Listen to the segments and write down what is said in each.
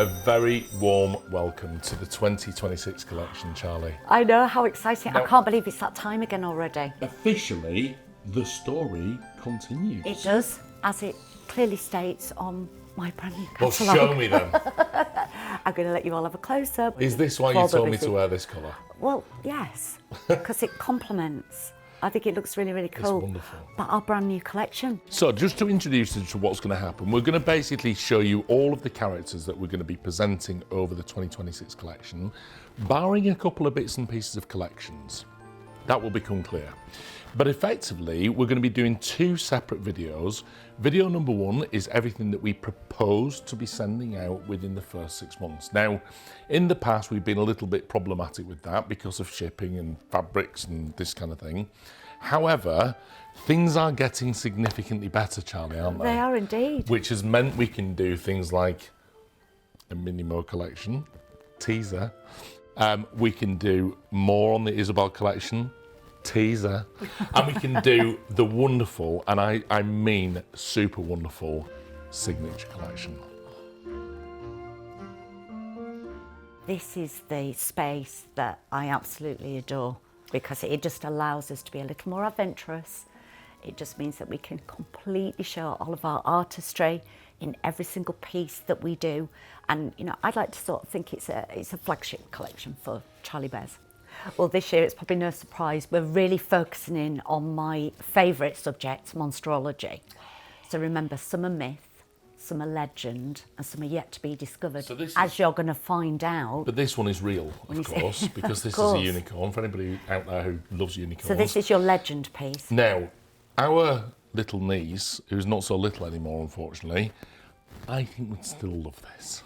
A very warm welcome to the 2026 collection, Charlie. I know, how exciting. Now, I can't believe it's that time again already. Officially, the story continues. It does, as it clearly states on my brand new Well, catalogue. show me then. I'm going to let you all have a close-up. Is this why you told me to wear this colour? Well, yes, because it complements. I think it looks really, really cool. It's wonderful. But our brand new collection. So just to introduce you to what's going to happen, we're going to basically show you all of the characters that we're going to be presenting over the 2026 collection, barring a couple of bits and pieces of collections. That will become clear. But effectively, we're going to be doing two separate videos. Video number one is everything that we propose to be sending out within the first 6 months. Now, in the past, we've been a little bit problematic with that because of shipping and fabrics and this kind of thing. However, things are getting significantly better, Charlie, aren't they? They are indeed. Which has meant we can do things like a MiniMo Collection, teaser. We can do more on the Isabelle Collection, teaser. And we can do the wonderful, and I mean super wonderful, signature collection. This is the space that I absolutely adore because it just allows us to be a little more adventurous. It just means that we can completely show all of our artistry in every single piece that we do. And, you know, I'd like to sort of think it's a flagship collection for Charlie Bears. Well, this year it's probably no surprise. We're really focusing in on my favourite subject, monsterology. So remember, some are myth, some are legend, and some are yet to be discovered, So this as you're going to find out. But this one is real, of course, because this is a unicorn, for anybody out there who loves unicorns. So this is your legend piece. Now, our little niece, who's not so little anymore, unfortunately, I think would still love this.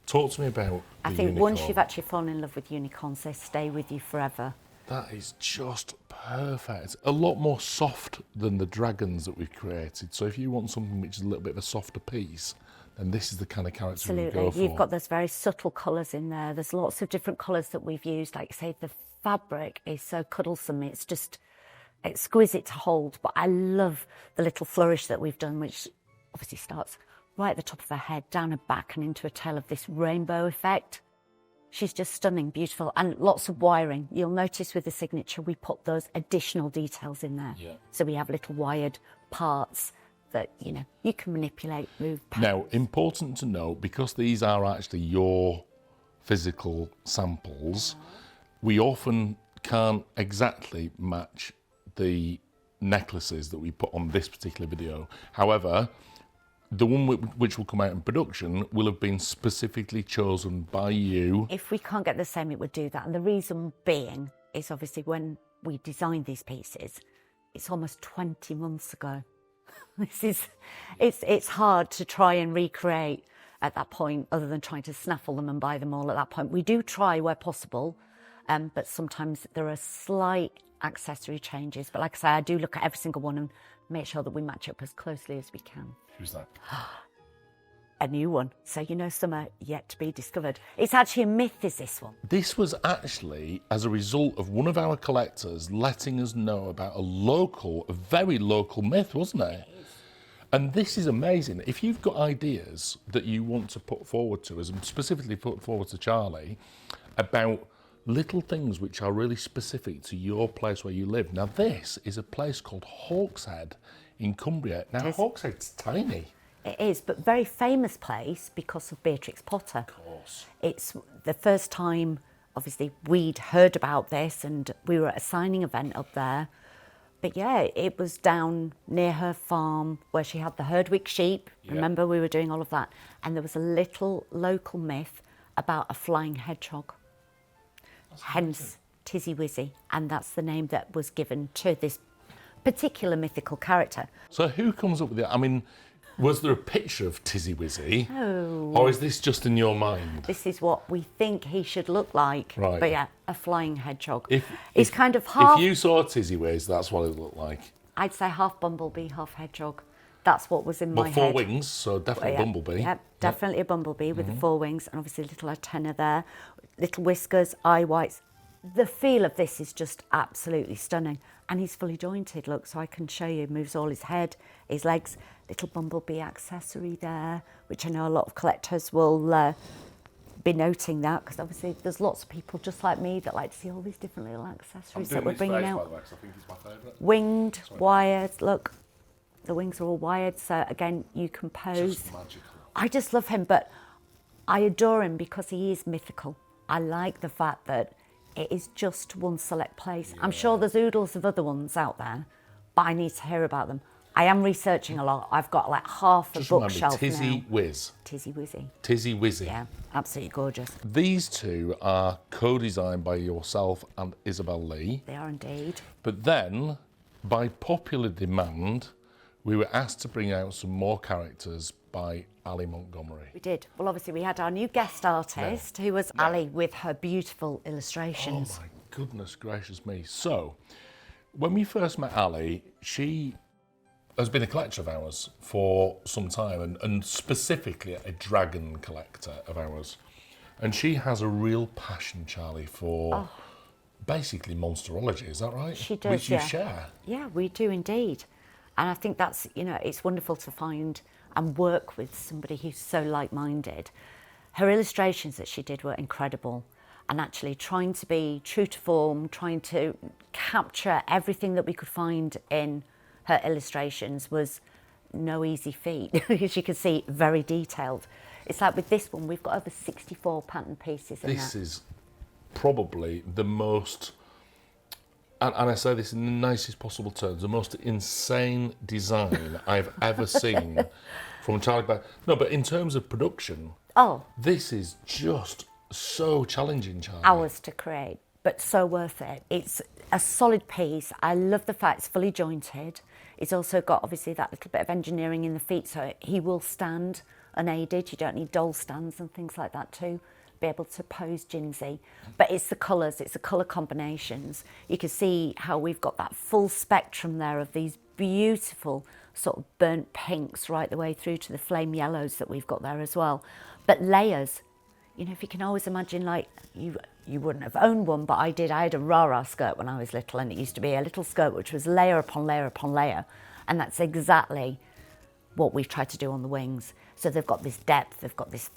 Talk to me about I the think unicorn. once you've actually fallen in love with unicorns, they stay with you forever. That is just perfect. A lot more soft than the dragons that we've created. So if you want something which is a little bit of a softer piece, then this is the kind of character we go for. You've got those very subtle colours in there. There's lots of different colours that we've used. Like I say, the fabric is so cuddlesome. It's just exquisite to hold. But I love the little flourish that we've done, which obviously starts right at the top of her head, down her back and into a tail of this rainbow effect. She's just stunning, beautiful, and lots of wiring. You'll notice with the signature, we put those additional details in there. Yeah. So we have little wired parts that, you know, you can manipulate, move. Now, important to note, because these are actually your physical samples, we often can't exactly match the necklaces that we put on this particular video. However, the one which will come out in production will have been specifically chosen by you. If we can't get the same, it would do that. And the reason being is obviously when we designed these pieces, it's almost 20 months ago. It's hard to try and recreate at that point, other than trying to snaffle them and buy them all at that point. We do try where possible, but sometimes there are slight accessory changes. But like I say, I do look at every single one and make sure that we match up as closely as we can. Who's that? A new one. So, you know, some are yet to be discovered. It's actually a myth, is this one. This was actually as a result of one of our collectors letting us know about a very local myth, wasn't it? And this is amazing. If you've got ideas that you want to put forward to us, and specifically put forward to Charlie, about little things which are really specific to your place where you live. Now, this is a place called Hawkshead in Cumbria. Now, Hawkshead's tiny. It is, but very famous place because of Beatrix Potter. Of course. It's the first time, obviously, we'd heard about this and we were at a signing event up there. But yeah, it was down near her farm where she had the Herdwick sheep. Yeah. Remember, we were doing all of that. And there was a little local myth about a flying hedgehog. Hence Tizzy Wizzy, and that's the name that was given to this particular mythical character. So who comes up with it? I mean, was there a picture of Tizzy Wizzy? No. Or is this just in your mind? This is what we think he should look like. Right. But yeah, a flying hedgehog. It's kind of half... If you saw Tizzy Wiz, that's what it looked like. I'd say half bumblebee, half hedgehog. That's what was in my head. Four wings, so definitely bumblebee. Yeah, definitely a bumblebee with the 4 wings and obviously a little antenna there, little whiskers, eye whites. The feel of this is just absolutely stunning. And he's fully jointed, look, so I can show you. Moves all his head, his legs. little bumblebee accessory there, which I know a lot of collectors will be noting that, because obviously there's lots of people just like me that like to see all these different little accessories that we're bringing out. By the way, 'cause I think it's my favourite. Winged, wired, look, the wings are all wired, so again, you can pose. Just magical. I just love him, but I adore him because he is mythical. I like the fact that it is just one select place. I'm sure there's oodles of other ones out there, but I need to hear about them. I am researching a lot. I've got like half a bookshelf Tizzy now. Whiz. Tizzy Wizzy. Tizzy Wizzy. Yeah, absolutely gorgeous. These two are co-designed by yourself and Isabelle Lee. They are indeed. But then, by popular demand, we were asked to bring out some more characters by Ali Montgomery. We did. Well, obviously, we had our new guest artist, who was Ali, with her beautiful illustrations. Oh my goodness gracious me. So, when we first met Ali, she has been a collector of ours for some time, and specifically a dragon collector of ours. And she has a real passion, Charlie, for basically monsterology, is that right? She does, Which you yeah. share. Yeah, we do indeed. And I think that's, you know, it's wonderful to find and work with somebody who's so like-minded. Her illustrations that she did were incredible, and actually trying to be true to form, trying to capture everything that we could find in her illustrations was no easy feat. As you can see, very detailed. It's like with this one, we've got over 64 pattern pieces in This there. is probably the most, and I say this in the nicest possible terms, the most insane design I've ever seen from Charlie Bell. No, but in terms of production, this is just so challenging, Charlie. Hours to create, but so worth it. It's a solid piece. I love the fact it's fully jointed. It's also got obviously that little bit of engineering in the feet, so he will stand unaided. You don't need doll stands and things like that to be able to pose ginsey. But it's the colours, it's the colour combinations. You can see how we've got that full spectrum there of these beautiful sort of burnt pinks right the way through to the flame yellows that we've got there as well. But layers, you know, if you can always imagine, like, you wouldn't have owned one, but I did. I had a rah-rah skirt when I was little, and it used to be a little skirt which was layer upon layer upon layer, and that's exactly what we've tried to do on the wings. So they've got this depth, they've got this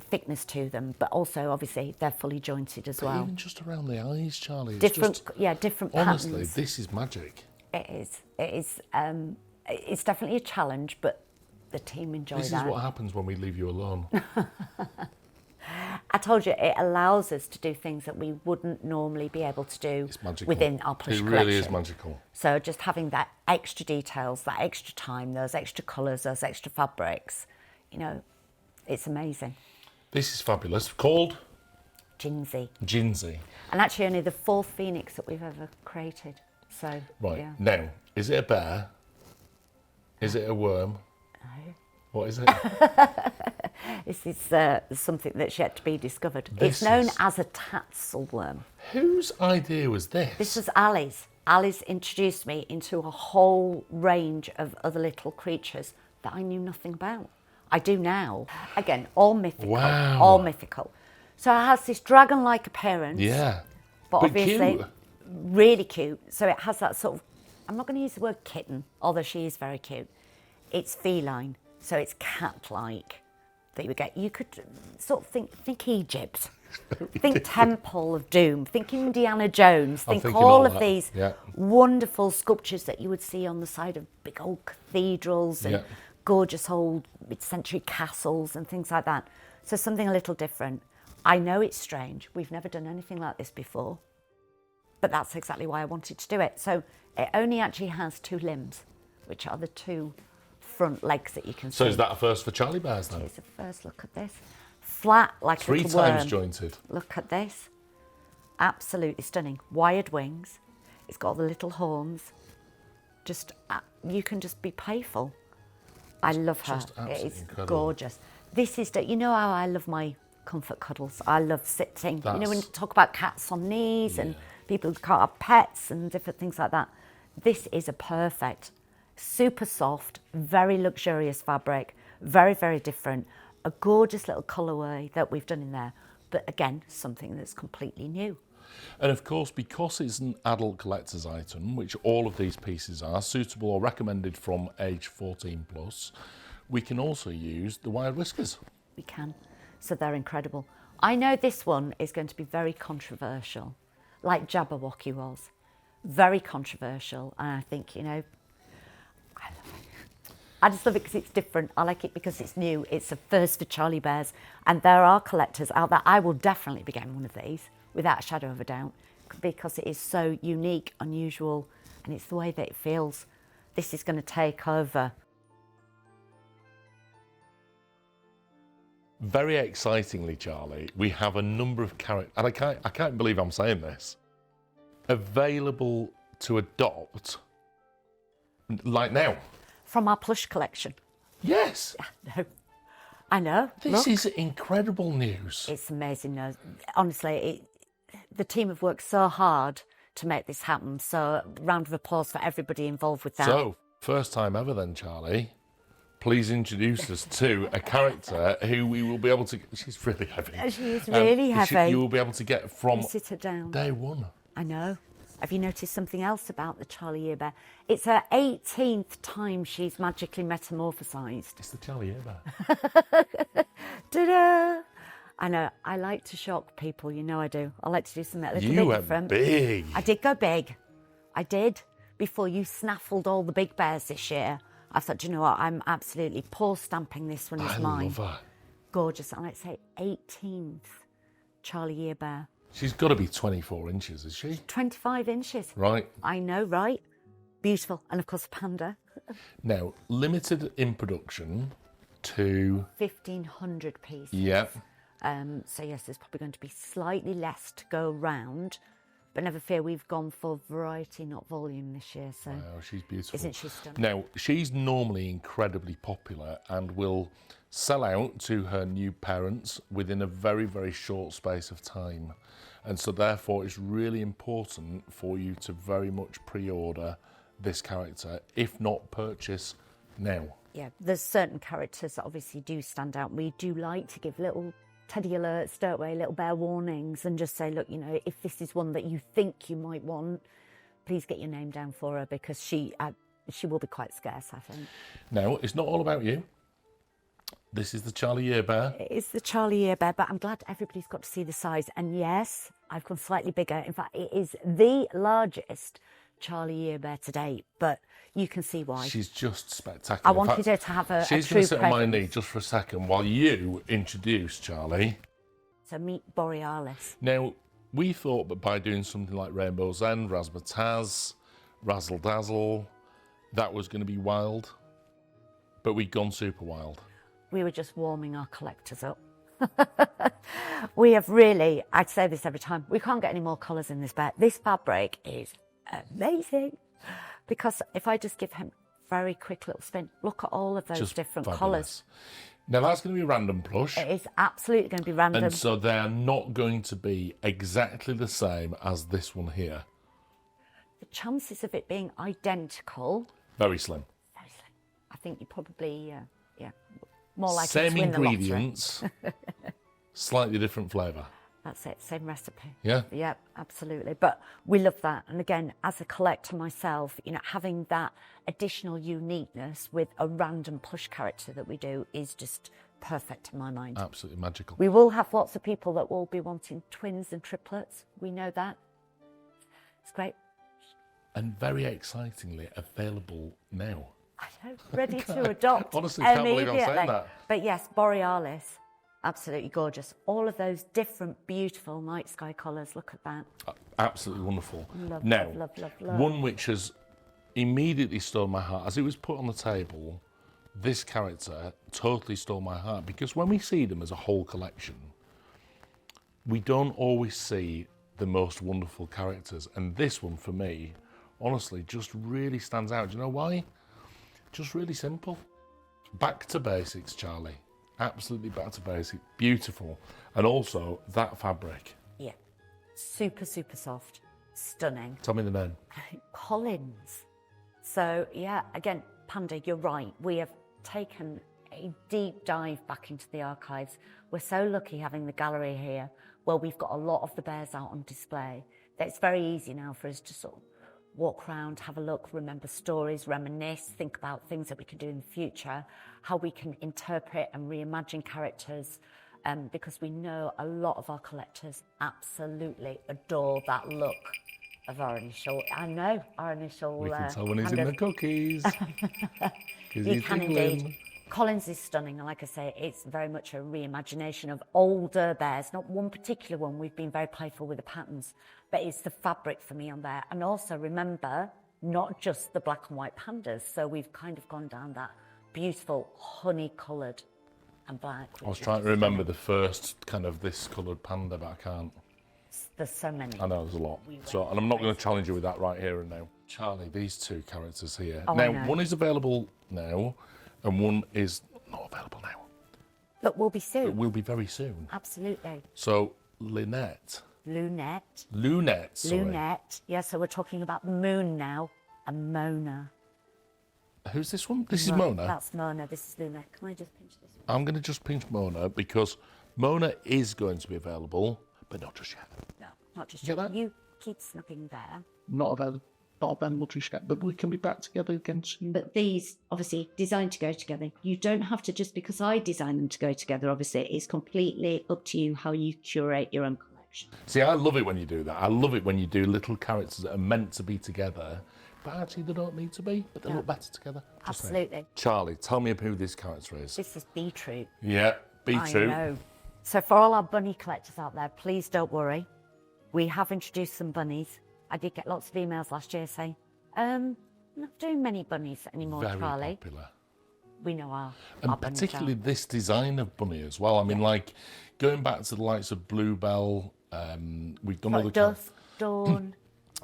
thickness to them, but also obviously they're fully jointed as well. Even just around the eyes, Charlie. Different, just, different honestly, patterns. this is magic. It is. It is. It's definitely a challenge, but the team enjoy that. This is what happens when we leave you alone. I told you, it allows us to do things that we wouldn't normally be able to do within our Plush Collection. It really is magical. So just having that extra details, that extra time, those extra colours, those extra fabrics, you know, it's amazing. This is fabulous. Called? Ginsey. Ginsey. And actually only the fourth phoenix that we've ever created. So, right. yeah. Now, is it a bear? Is it a worm? No. What is it? This is something that's yet to be discovered. It's known as a tassel worm. Whose idea was this? This was Ali's. Ali's introduced me into a whole range of other little creatures that I knew nothing about. I do now. Again, all mythical. Wow. All mythical. So it has this dragon-like appearance. Yeah. But obviously, cute. Really cute. So it has that sort of, I'm not going to use the word kitten, although she is very cute. It's feline, so it's cat-like. That you could sort of think Egypt, think Temple of Doom, think Indiana Jones, think all of these wonderful sculptures that you would see on the side of big old cathedrals and gorgeous old mid-century castles and things like that. So something a little different. I know it's strange. We've never done anything like this before, but that's exactly why I wanted to do it. So it only actually has two limbs, which are the two front legs that you can see. So is that a first for Charlie Bears then? Here's a first look at this. Flat like a little worm. 3 times jointed. Look at this. Absolutely stunning. Wired wings. It's got all the little horns. Just, you can just be playful. I love her. It is incredible. Gorgeous. This is, you know how I love my comfort cuddles. I love sitting. You know when you talk about cats on knees and people who can't have pets and different things like that. This is a perfect, super soft, very luxurious fabric, very, very different. A gorgeous little colourway that we've done in there, but again, something that's completely new. And of course, because it's an adult collector's item, which all of these pieces are, suitable or recommended from age 14 plus, we can also use the wire whiskers. We can. So they're incredible. I know this one is going to be very controversial, like Jabberwocky was. Very controversial. And I think, you know, I love it. I just love it because it's different. I like it because it's new. It's a first for Charlie Bears. And there are collectors out there. I will definitely be getting one of these, without a shadow of a doubt, because it is so unique, unusual, and it's the way that it feels. This is going to take over. Very excitingly, Charlie, we have a number of characters, and I can't believe I'm saying this, available to adopt, like now. From our Plush Collection. Yes. No. I know. This is incredible news. It's amazing news. Honestly, the team have worked so hard to make this happen. So, round of applause for everybody involved with that. So, first time ever then, Charlie. Please introduce us to a character who we will be able to... She's really heavy. She is really heavy. You will be able to get from sit her down. day one. I know. Have you noticed something else about the Charlie Year Bear? It's her 18th time she's magically metamorphosised. It's the Charlie Year Bear. Ta-da! I know. I like to shock people. You know I do. I like to do something a little bit different. You went big. I did go big. I did. Before you snaffled all the big bears this year, I thought, do you know what? I'm absolutely paw stamping this one is mine. I love her. Gorgeous. And let's say 18th Charlie Year Bear. She's got to be 24 inches, is she? 25 inches. Right. I know, right? Beautiful. And of course, panda. Now, limited in production to... 1,500 pieces. Yeah. So yes, there's probably going to be slightly less to go round. But never fear, we've gone for variety, not volume this year. So wow, she's beautiful. Isn't she stunning? Now, she's normally incredibly popular and will sell out to her new parents within a very, very short space of time. And so therefore, it's really important for you to very much pre-order this character, if not purchase now. Yeah, there's certain characters that obviously do stand out. We do like to give little teddy alerts, don't we, little bear warnings, and just say, look, you know, if this is one that you think you might want, please get your name down for her, because she will be quite scarce, I think. Now, it's not all about you. This is the Charlie Year Bear. It is the Charlie Year Bear, but I'm glad everybody's got to see the size. And yes, I've gone slightly bigger. In fact, it is the largest Charlie Year Bear to date, but you can see why. She's just spectacular. I wanted her to have a She's true going to sit on my presence. knee just for a second while you introduce Charlie. So meet Borealis. Now, we thought that by doing something like Rainbow's End, Razzmatazz, Razzle Dazzle, that was going to be wild, but we'd gone super wild. We were just warming our collectors up. We have really, I'd say this every time, we can't get any more colours in this bear. This fabric is amazing, because if I just give him a very quick little spin, look at all of those Just different fabulous. colours. Now, that's going to be random plush. It is absolutely going to be random. And so they're not going to be exactly the same as this one here. The chances of it being identical, Very slim. very slim. I think you probably, more likely Same to win the lottery. ingredients, slightly different flavour. That's it, same recipe. Yeah. Yep, absolutely. But we love that. And again, as a collector myself, you know, having that additional uniqueness with a random plush character that we do is just perfect in my mind. Absolutely magical. We will have lots of people that will be wanting twins and triplets. We know that. It's great. And very excitingly available now. I know, ready to adopt. Honestly, can't believe I'm saying immediately. that. But yes, Borealis, absolutely gorgeous. All of those different, beautiful night sky colours. Look at that. Absolutely wonderful. Love, now, love, love, love, love. one which has immediately stole my heart. As it was put on the table, this character totally stole my heart, because when we see them as a whole collection, we don't always see the most wonderful characters. And this one, for me, honestly, just really stands out. Do you know why? Just really simple. Back to basics, Charlie. Absolutely back to basics. Beautiful. And also, that fabric. Yeah, super, super soft. Stunning. Tell me the name. Collins. So, yeah, again, Panda, you're right. We have taken a deep dive back into the archives. We're so lucky having the gallery here. well, we've got a lot of the bears out on display. It's very easy now for us to sort of walk around, have a look, remember stories, reminisce, think about things that we can do in the future, how we can interpret and reimagine characters, because we know a lot of our collectors absolutely adore that look of our initial. I know our initial. We can tell when he's in the cookies. You can indeed. Collins is stunning, and like I say, it's very much a reimagination of older bears, not one particular one. We've been very playful with the patterns, but it's the fabric for me on there. And also remember, not just the black and white pandas. So we've kind of gone down that beautiful honey-coloured and black. I was trying to remember the first kind of this coloured panda, but I can't. There's so many. I know there's a lot. So, and I'm not going to challenge you with that right here and now. Charlie, these two characters here. Oh, now, one is available now, and one is not available now. But will be soon. It will be very soon. Absolutely. So, Lunette. Lunette. Lunette, sorry. Lunette. Yeah, so we're talking about the moon now, and Mona. Who's this one? This is Mona. That's Mona. This is Lunette. Can I just pinch this one? I'm going to just pinch Mona because Mona is going to be available, but not just yet. No, not just Get yet. that? You keep snugging there. Not available just yet, but we can be back together again soon. But these, obviously, designed to go together. You don't have to, just because I design them to go together, obviously. It's completely up to you how you curate your own collection. See, I love it when you do that. I love it when you do little characters that are meant to be together, but actually they don't need to be, but they look better together. Just saying. Absolutely. Charlie, tell me who this character is. This is Beetroot. Yeah, be I true. know. So for all our bunny collectors out there, please don't worry. We have introduced some bunnies. I did get lots of emails last year saying, I'm not doing many bunnies anymore, Very Charlie. popular. We know our And bunnies particularly are. this design of bunny as well. I mean, like, going back to the likes of Bluebell, we've done other Dusk, Dawn.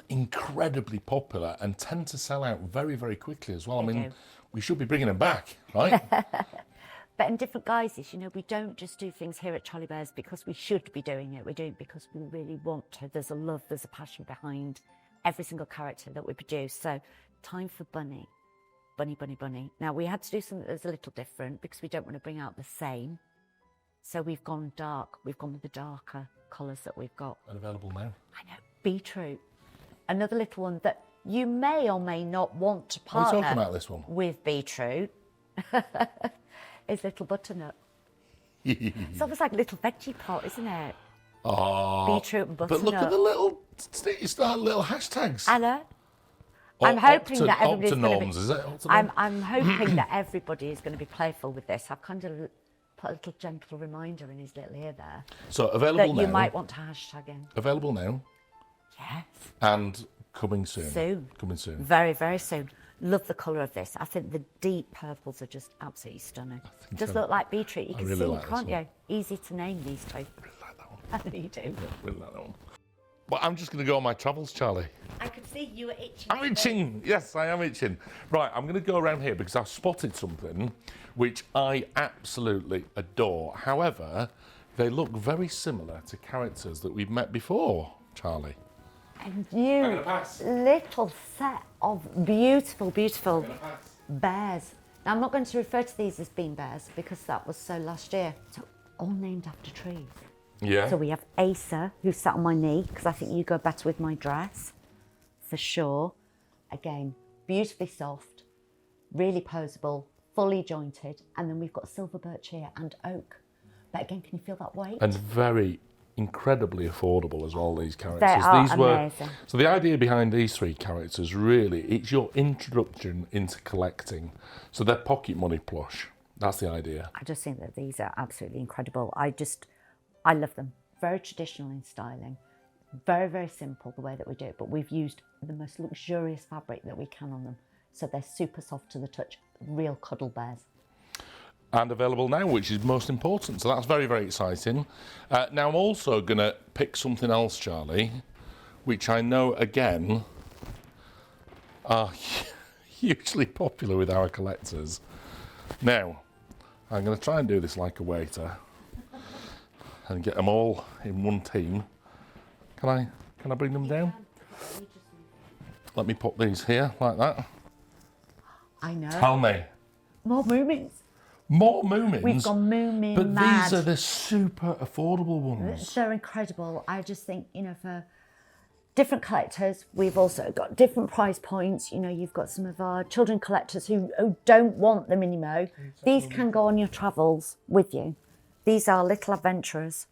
incredibly popular and tend to sell out very, very quickly as well. They I mean, do. we should be bringing them back, right? But in different guises, you know, we don't just do things here at Charlie Bears because we should be doing it. We do it because we really want to. There's a love, there's a passion behind every single character that we produce. So time for Bunny. Bunny, Bunny, Bunny. Now, we had to do something that's a little different because we don't want to bring out the same. So we've gone dark. We've gone with the darker colours that we've got. And available now. I know, Beetroot. Another little one that you may or may not want to Are we partner talking about this one? with Beetroot is Little Butternut. It's almost like a little veggie pot, isn't it? Oh, Beetroot and but look at butternut. the little, it's that little hashtags. Anna, I'm hoping that everybody's going Optonorms, to is it? be. I'm hoping that everybody is going to be playful with this. I've kind of put a little gentle reminder in his little ear there So available that you now. might want to hashtag in. Available now Yes, and coming soon. Soon. Coming soon. very, very soon. Love the colour of this. I think the deep purples are just absolutely stunning. Does look like Beetroot. You I can really see, like this can't one. you? Easy to name these two. I really like that one. I know you do. Really like that one. Well, I'm just going to go on my travels, Charlie. I could see you were itching. I'm itching. Yes, I am itching. Right, I'm going to go around here because I've spotted something which I absolutely adore. However, they look very similar to characters that we've met before, Charlie. And you gonna pass. little set of beautiful, beautiful bears. Now, I'm not going to refer to these as bean bears because that was so last year. So, all named after trees. Yeah. So we have Asa, who sat on my knee, because I think you go better with my dress, for sure. Again, beautifully soft, really poseable, fully jointed. And then we've got silver birch here and oak. But again, can you feel that weight? And very incredibly affordable as well, these characters. They are these amazing. So the idea behind these three characters, really, it's your introduction into collecting. So they're pocket money plush. That's the idea. I just think that these are absolutely incredible. I love them. Very traditional in styling. Very, very simple the way that we do it, but we've used the most luxurious fabric that we can on them. So they're super soft to the touch, real cuddle bears. And available now, which is most important. So that's very, very exciting. Now I'm also going to pick something else, Charlie, which I know, again, are hugely popular with our collectors. Now, I'm going to try and do this like a waiter and get them all in one team. Can I bring them down? Let me put these here like that. I know. Tell me, More movements. More Moomins. We've gone Moomin But mad. these are the super affordable ones. They're incredible. I just think, you know, for different collectors, we've also got different price points. You know, you've got some of our children collectors who don't want the MiniMo. These can go on your travels with you. These are little adventurers.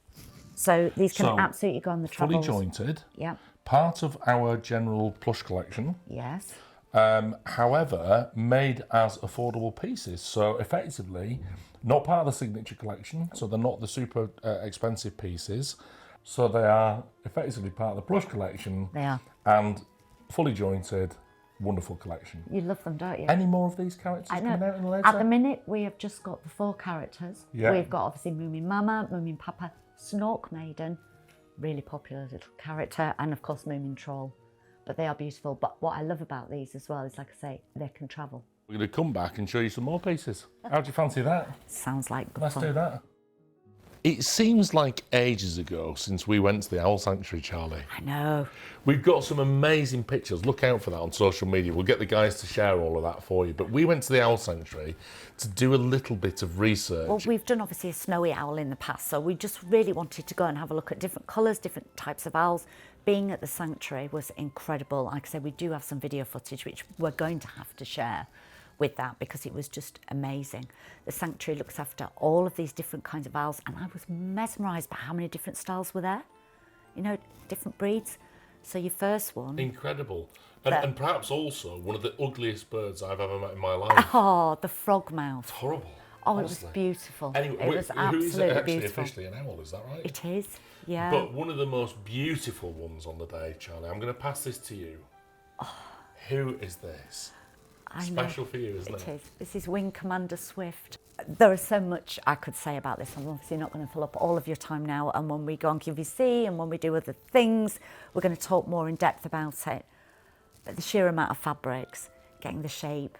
So these can absolutely go on the travels. Fully jointed. Yeah. Part of our general plush collection. Yes. However, made as affordable pieces. So effectively, not part of the signature collection. So they're not the super expensive pieces. So they are effectively part of the plush collection. They are. And fully jointed, wonderful collection. You love them, don't you? Any more of these characters coming out in later? At the minute, we have just got the 4 characters. Yeah. We've got obviously Moomin Mama, Moomin Papa, Snork Maiden, really popular little character, and of course Moomin Troll. But they are beautiful. But what I love about these as well is, like I say, they can travel. We're going to come back and show you some more pieces. How do you fancy that? Sounds like good Let's fun. do that. It seems like ages ago since we went to the Owl Sanctuary, Charlie. I know. We've got some amazing pictures. Look out for that on social media. We'll get the guys to share all of that for you. But we went to the Owl Sanctuary to do a little bit of research. Well, we've done obviously a snowy owl in the past, so we just really wanted to go and have a look at different colours, different types of owls. Being at the sanctuary was incredible. Like I said, we do have some video footage which we're going to have to share with that because it was just amazing. The sanctuary looks after all of these different kinds of owls, and I was mesmerised by how many different styles were there. You know, different breeds. So your first one... Incredible. And perhaps also one of the ugliest birds I've ever met in my life. Oh, the frogmouth. Horrible. Oh, honestly. It was beautiful. Anyway, it was who absolutely is it actually beautiful. officially an owl, is that right? It is, yeah. But one of the most beautiful ones on the day, Charlie. I'm going to pass this to you. Oh. Who is this? Special for you, isn't it? It is. This is Wing Commander Swift. There is so much I could say about this. I'm obviously not going to fill up all of your time now. And when we go on QVC and when we do other things, we're going to talk more in depth about it. But the sheer amount of fabrics, getting the shape,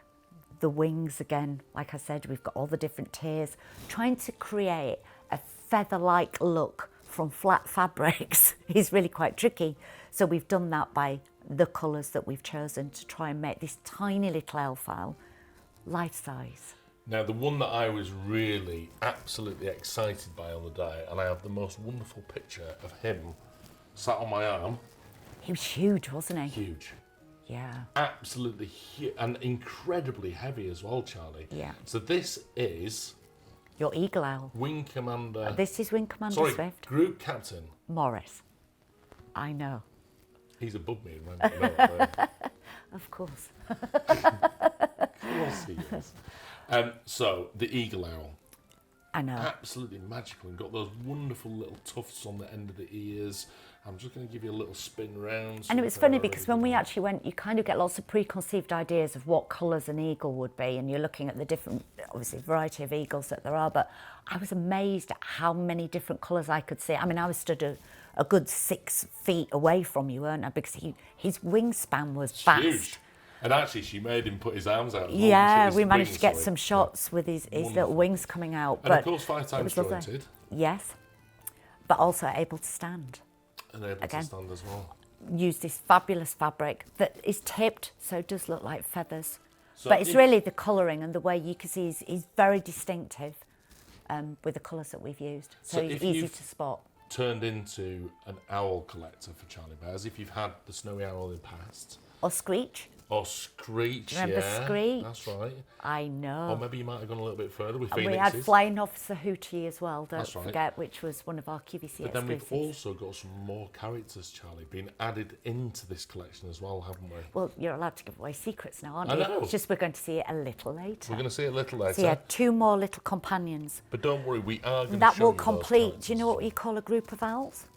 the wings again, like I said, we've got all the different tiers. Trying to create a feather-like look from flat fabrics is really quite tricky. So we've done that by the colours that we've chosen to try and make this tiny little elf owl life-size. Now, the one that I was really absolutely excited by on the day, and I have the most wonderful picture of him sat on my arm. He was huge, wasn't he? Huge. Yeah. Absolutely huge and incredibly heavy as well, Charlie. Yeah. So this is Your eagle owl. Wing Commander... This is Wing Commander Sorry, Swift. Group Captain. Morris. I know. He's above me. Right? Of course. Of course he is. So, the eagle owl. I know. Absolutely magical, and got those wonderful little tufts on the end of the ears. I'm just going to give you a little spin round. And it was funny because when we actually went, you kind of get lots of preconceived ideas of what colours an eagle would be, and you're looking at the different, obviously, variety of eagles that there are, but I was amazed at how many different colours I could see. I mean, I was stood a good 6 feet away from you, weren't I? Because his wingspan was vast. Huge. And actually, she made him put his arms out. Yeah, we managed to get some shots with his little wings coming out. And of course, 5 times jointed. Yes, but also able to stand. And able to stand as well. Use this fabulous fabric that is tipped, so it does look like feathers. So but it's really the colouring and the way you can see he's very distinctive with the colours that we've used. So he's easy to spot. Turned into an owl collector for Charlie Bears, if you've had the snowy owl in the past. Or Screech. Or Screech, Remember Screech? That's right. I know. Or maybe you might have gone a little bit further with And Phoenixes. we had Flying Officer Hootie as well, That's don't right. forget, which was one of our QVC But exclusives. then we've also got some more characters, Charlie, being added into this collection as well, haven't we? Well, you're allowed to give away secrets now, aren't I you? know. It's just we're going to see it a little later. We're going to see it a little later. So yeah, 2 more little companions. But don't worry, we are going to That show will you those complete. Do you know characters. what you call a group of owls?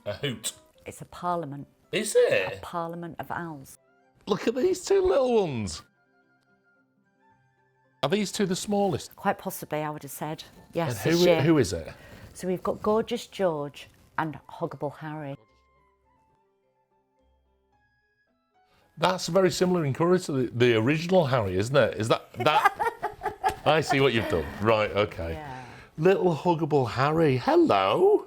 A hoot. It's a parliament. Is it? A parliament of owls. Look at these 2 little ones. Are these 2 the smallest? Quite possibly, I would have said. Yes, And this year. who is it? So we've got Gorgeous George and Huggable Harry. That's very similar in colour to the original Harry, isn't it? Is that... I see what you've done. Right, okay. Yeah. Little Huggable Harry. Hello.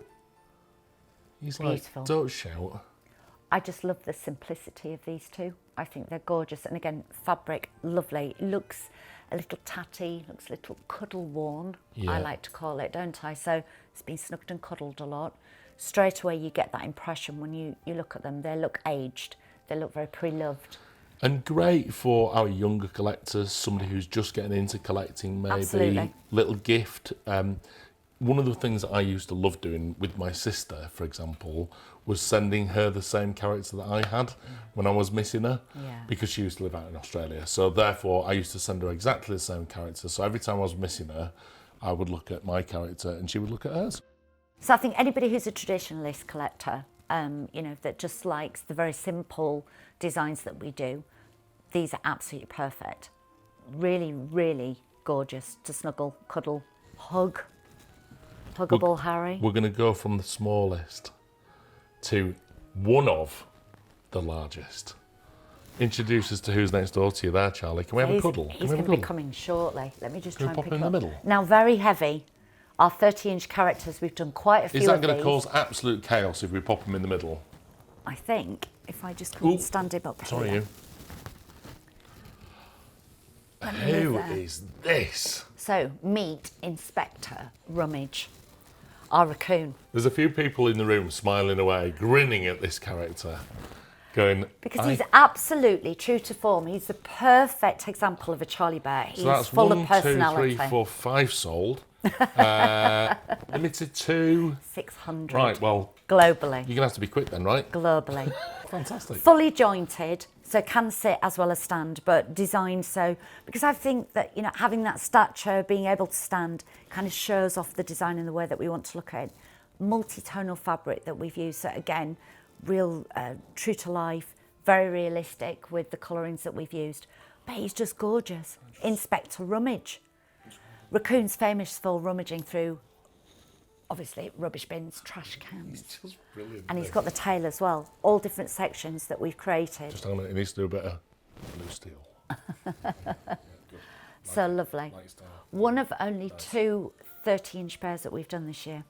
He's Beautiful. like, don't shout. I just love the simplicity of these 2. I think they're gorgeous. And again, fabric, lovely. Looks a little tatty, looks a little cuddle worn, Yeah. I like to call it, don't I? So it's been snugged and cuddled a lot. Straight away you get that impression when you look at them. They look aged, they look very pre-loved. And great for our younger collectors, somebody who's just getting into collecting, maybe. Absolutely. Little gift. One of the things that I used to love doing with my sister, for example, was sending her the same character that I had when I was missing her, Yeah. because she used to live out in Australia. So therefore, I used to send her exactly the same character. So every time I was missing her, I would look at my character and she would look at hers. So I think anybody who's a traditionalist collector, you know, that just likes the very simple designs that we do, these are absolutely perfect. Really, really gorgeous to snuggle, cuddle, hug. Huggable Harry. We're going to go from the smallest to one of the largest. Introduce us to who's next door to you there, Charlie. Can we have a cuddle? He's going to be coming shortly. Let me just Can try we and pop pick him in the up. middle? Now, very heavy. Our 30-inch characters, we've done quite a few Is that of going to these. cause absolute chaos if we pop him in the middle? I think, if I just come and stand him up Sorry, here. you. me Who move there. is this? So, meet Inspector Rummage, our raccoon. There's a few people in the room smiling away, grinning at this character, going... Because he's absolutely true to form. He's the perfect example of a Charlie Bear. He's So that's full 1, of 2, personality. 3, 4, 5 sold. Limited to... 600. Right, well, Globally. you're going to have to be quick then, right? Globally. Fantastic. Fully jointed, so can sit as well as stand, but designed so, because I think that, you know, having that stature, being able to stand, kind of shows off the design in the way that we want to look at it. Multi-tonal fabric that we've used, so again, real true to life, very realistic with the colourings that we've used. But he's just gorgeous. Inspector Rummage. Raccoon's famous for rummaging through, obviously, rubbish bins, trash cans. It's just brilliant. And he's got the tail as well, all different sections that we've created. Just hang on a minute, he needs to do a bit of blue steel. So lovely. Like style. One of only two 30-inch pairs that we've done this year.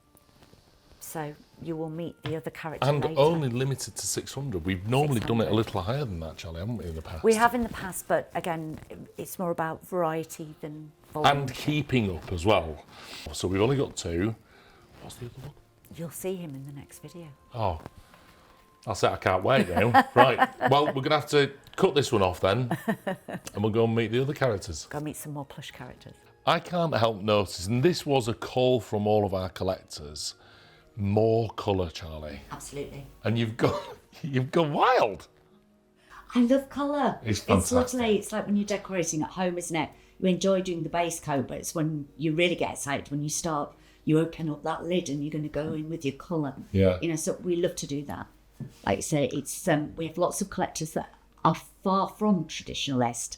So you will meet the other character And later. only limited to 600. We've normally done it a 600. little higher than that, Charlie, haven't we, in the past? We have in the past, but again, it's more about variety than volume. And keeping up as well. So we've only got 2. What's the other one? You'll see him in the next video. Oh, I said I can't wait now. Right, well, we're going to have to cut this one off then, and we'll go and meet the other characters. Go meet some more plush characters. I can't help notice, and this was a call from all of our collectors, more colour, Charlie. Absolutely. And you've gone wild. I love colour. It's It's fantastic. lovely. It's like when you're decorating at home, isn't it? You enjoy doing the base coat, but it's when you really get excited when you start, you open up that lid and you're going to go in with your colour. Yeah. You know, so we love to do that. Like I say, it's we have lots of collectors that are far from traditionalist.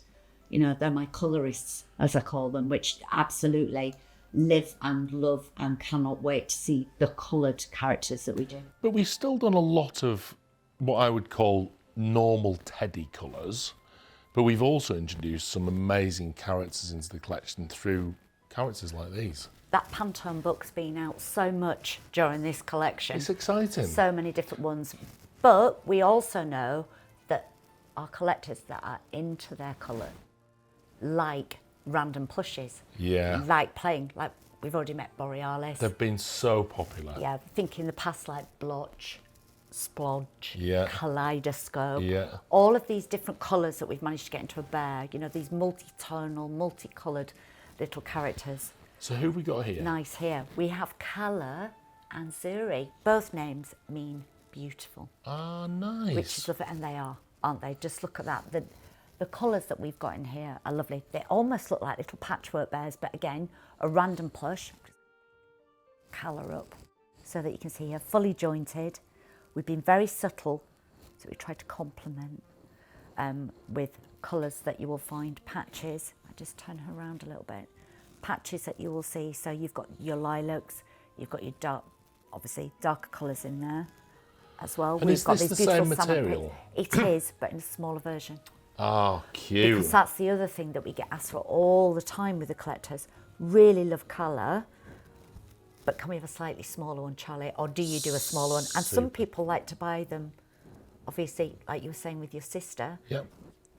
You know, they're my colourists, as I call them, which absolutely live and love and cannot wait to see the coloured characters that we do. But we've still done a lot of what I would call normal teddy colours, but we've also introduced some amazing characters into the collection through characters like these. That Pantone book's been out so much during this collection. It's exciting. So many different ones. But we also know that our collectors that are into their colour like random plushes. Yeah. Like playing, like we've already met Borealis. They've been so popular. Yeah, think in the past like Blotch, Splodge, Yeah. Kaleidoscope. Yeah. All of these different colours that we've managed to get into a bag, you know, these multi-tonal, multicoloured little characters. So who have we got here? Nice here. We have Kala and Zuri. Both names mean beautiful, Ah, nice. which is lovely, and they are, aren't they? Just look at that. The colours that we've got in here are lovely. They almost look like little patchwork bears, but again, a random plush. Colour up so that you can see here, fully jointed. We've been very subtle, so we try to complement with colours that you will find, patches. I just turn her around a little bit. Patches that you will see, so you've got your lilacs, you've got your dark, obviously darker colours in there as well. And We've is got this these the same beautiful salmon material? prints. It is, but in a smaller version. Oh, cute. Because that's the other thing that we get asked for all the time with the collectors. Really love colour, but can we have a slightly smaller one, Charlie? Or do you do a smaller one? And some Super. people like to buy them, obviously, like you were saying with your sister, Yep.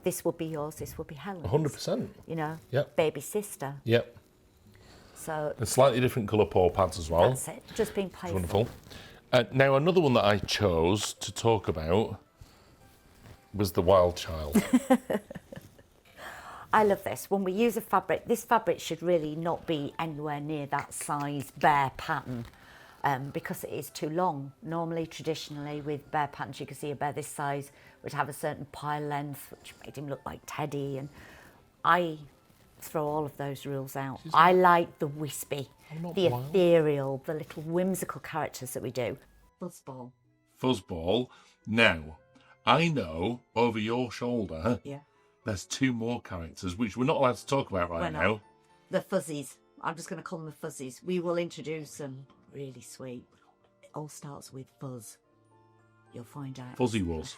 this will be yours, this will be Helen's. 100%. You know, Yep. baby sister. Yep. So A slightly different colour paw pads as well. that's it, just being playful. Wonderful. Now, another one that I chose to talk about was the wild child. I love this. When we use a fabric, this fabric should really not be anywhere near that size bare pattern because it is too long. Normally, traditionally, with bare patterns, you can see a bear this size would have a certain pile length, which made him look like Teddy. And I throw all of those rules out. I like the wispy, the ethereal, the little whimsical characters that we do. Fuzzball. Fuzzball. Now, I know over your shoulder, Yeah. there's 2 more characters, which we're not allowed to talk about right now. The fuzzies. I'm just going to call them the fuzzies. We will introduce them. Really sweet. It all starts with fuzz. You'll find out. Fuzzy Wuzz.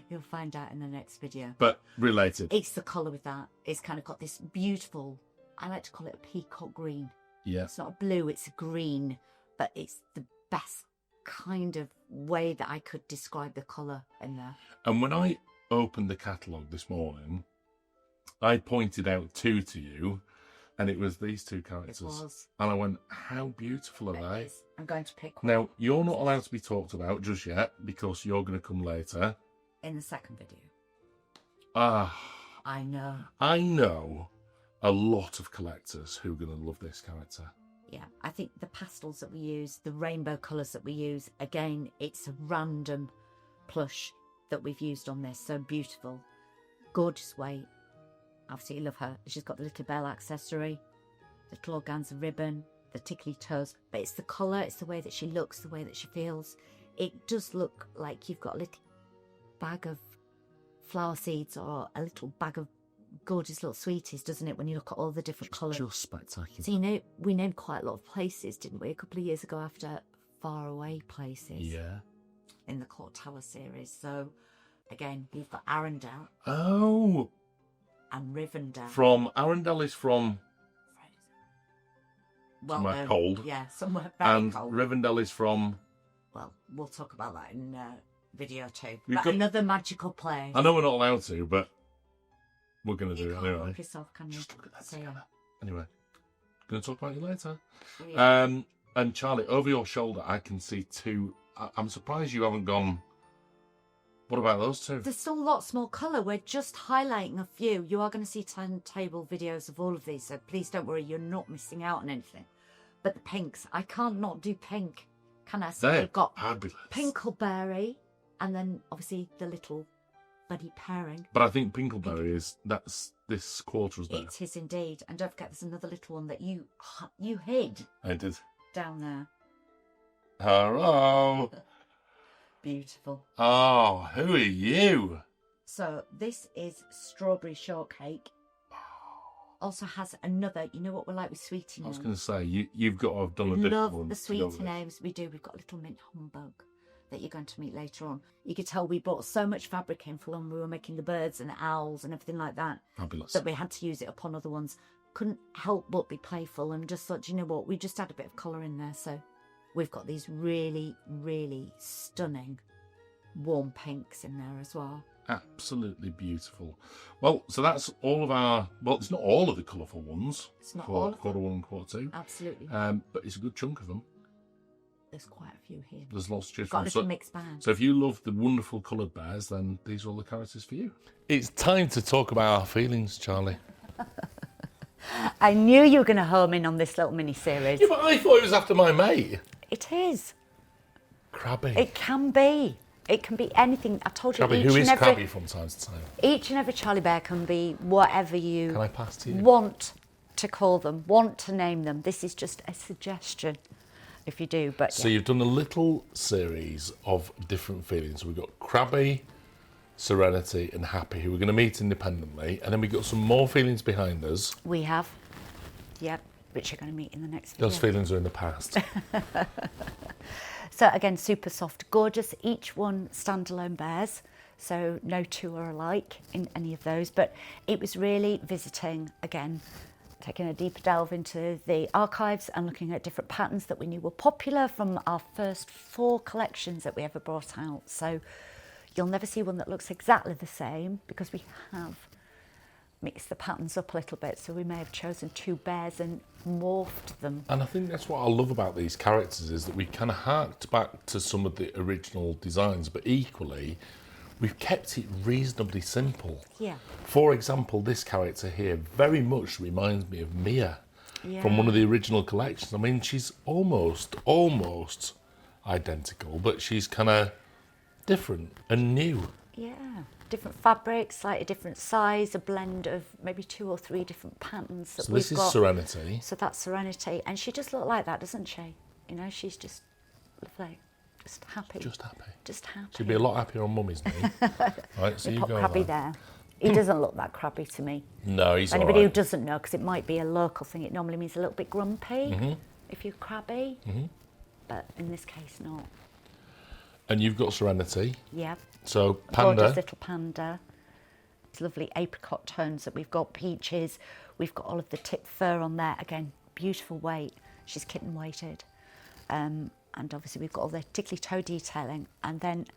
You'll find out in the next video. But related. It's the colour with that. It's kind of got this beautiful, I like to call it a peacock green. Yeah. It's not a blue, it's a green. But it's the best kind of way that I could describe the colour in there. And when I opened the catalogue this morning, I pointed out 2 to you, and it was these 2 characters. It was. And I went, how beautiful are they? I'm going to pick one Now, you're not allowed to be talked about just yet, because you're going to come later. in the second video. Ah, I know. I know a lot of collectors who are going to love this character. Yeah, I think the pastels that we use, the rainbow colours that we use, again, it's a random plush that we've used on this. So beautiful. Gorgeous weight. Absolutely love her. She's got the little bell accessory, the little organza ribbon, the tickly toes. But it's the colour, it's the way that she looks, the way that she feels. It does look like you've got a little bag of flower seeds or a little bag of gorgeous little sweeties, doesn't it, when you look at all the different colours? Just spectacular. So, you know, we named quite a lot of places, didn't we, a couple of years ago after far away places. Yeah. In the Court Tower series. So, again, we've got Arundel Oh, and Rivendell. from Arundel is from somewhere known. cold. Yeah, somewhere very and cold. Rivendell is from... Well, we'll talk about that in video 2. We've But got- another magical place. I know we're not allowed to, but we're going to You do it can't anyway. help yourself, can you? Just look at that So, together. Anyway, going to talk about you later. yeah. And Charlie, over your shoulder, I can see 2. I'm surprised you haven't gone... What about those 2? There's still lots more colour. We're just highlighting a few. You are going to see turntable videos of all of these, so please don't worry, you're not missing out on anything. But the pinks, I can't not do pink, can I? So They're we've got fabulous. Pinkleberry, and then obviously the little buddy pairing. But I think Pinkleberry that's this quarter, isn't it? It is indeed. And don't forget, there's another little one that you hid I did. down there. Hello. Beautiful. Oh, who are you? So this is strawberry shortcake. Also has another, you know what we're like with sweetie I was names? going to say, you've got to have done a We different love one. the to go with sweetie it. names. We do. We've got a little mint humbug that you're going to meet later on. You could tell we bought so much fabric in for when we were making the birds and the owls and everything like that, Fabulous. that we had to use it upon other ones. Couldn't help but be playful and just thought, you know what, we just had a bit of colour in there. So we've got these really, really stunning warm pinks in there as well. Absolutely beautiful. Well, so that's all of our... Well, it's not all of the colourful ones. It's not for all of quarter 1 and quarter 2. Absolutely. But it's a good chunk of them. There's quite a few here. There's lots to choose Got a from. little mixed bag. So if you love the wonderful coloured bears, then these are all the characters for you. It's time to talk about our feelings, Charlie. I knew you were going to home in on this little mini-series. Yeah, but I thought it was after my mate. It is. Crabby. It can be. It can be anything. I told you, Crabby, who is crabby from time to time? each and every Charlie Bear can be whatever you Can I pass to you? want to call them, want to name them. This is just a suggestion if you do. But So yeah. you've done a little series of different feelings. We've got Crabby, Serenity and Happy, who we're going to meet independently. And then we've got some more feelings behind us. We have, yep, which you're going to meet in the next video. Those feelings are in the past. So again, super soft, gorgeous. Each one standalone bears, so no 2 are alike in any of those. But it was really visiting, again, taking a deeper delve into the archives and looking at different patterns that we knew were popular from our first 4 collections that we ever brought out. So You'll never see one that looks exactly the same because we have mixed the patterns up a little bit. So we may have chosen 2 bears and morphed them. And I think that's what I love about these characters is that we kind of harked back to some of the original designs, but equally, we've kept it reasonably simple. Yeah. For example, this character here very much reminds me of Mia from one of the original collections. I mean, she's almost identical, but she's kind of different and new. Yeah, different fabrics, slightly different size, a blend of maybe 2 or 3 different patterns that So we've this is got. Serenity. So that's Serenity, and she does look like that, doesn't she? You know, she's just lovely, just happy. Just happy. Just happy. She'd be a lot happier on Mummy's knee. Right, so We you put go Crabby there. there. He doesn't look that crabby to me. No, he's all Anybody who right. doesn't know, because it might be a local thing, it normally means a little bit grumpy Mm-hmm. if you're crabby, but in this case not. And you've got Serenity. Yeah. So Gorgeous Panda. little panda. It's lovely apricot tones that we've got, peaches. We've got all of the tip fur on there. Again, beautiful weight. She's kitten weighted. And obviously we've got all the tickly toe detailing. And then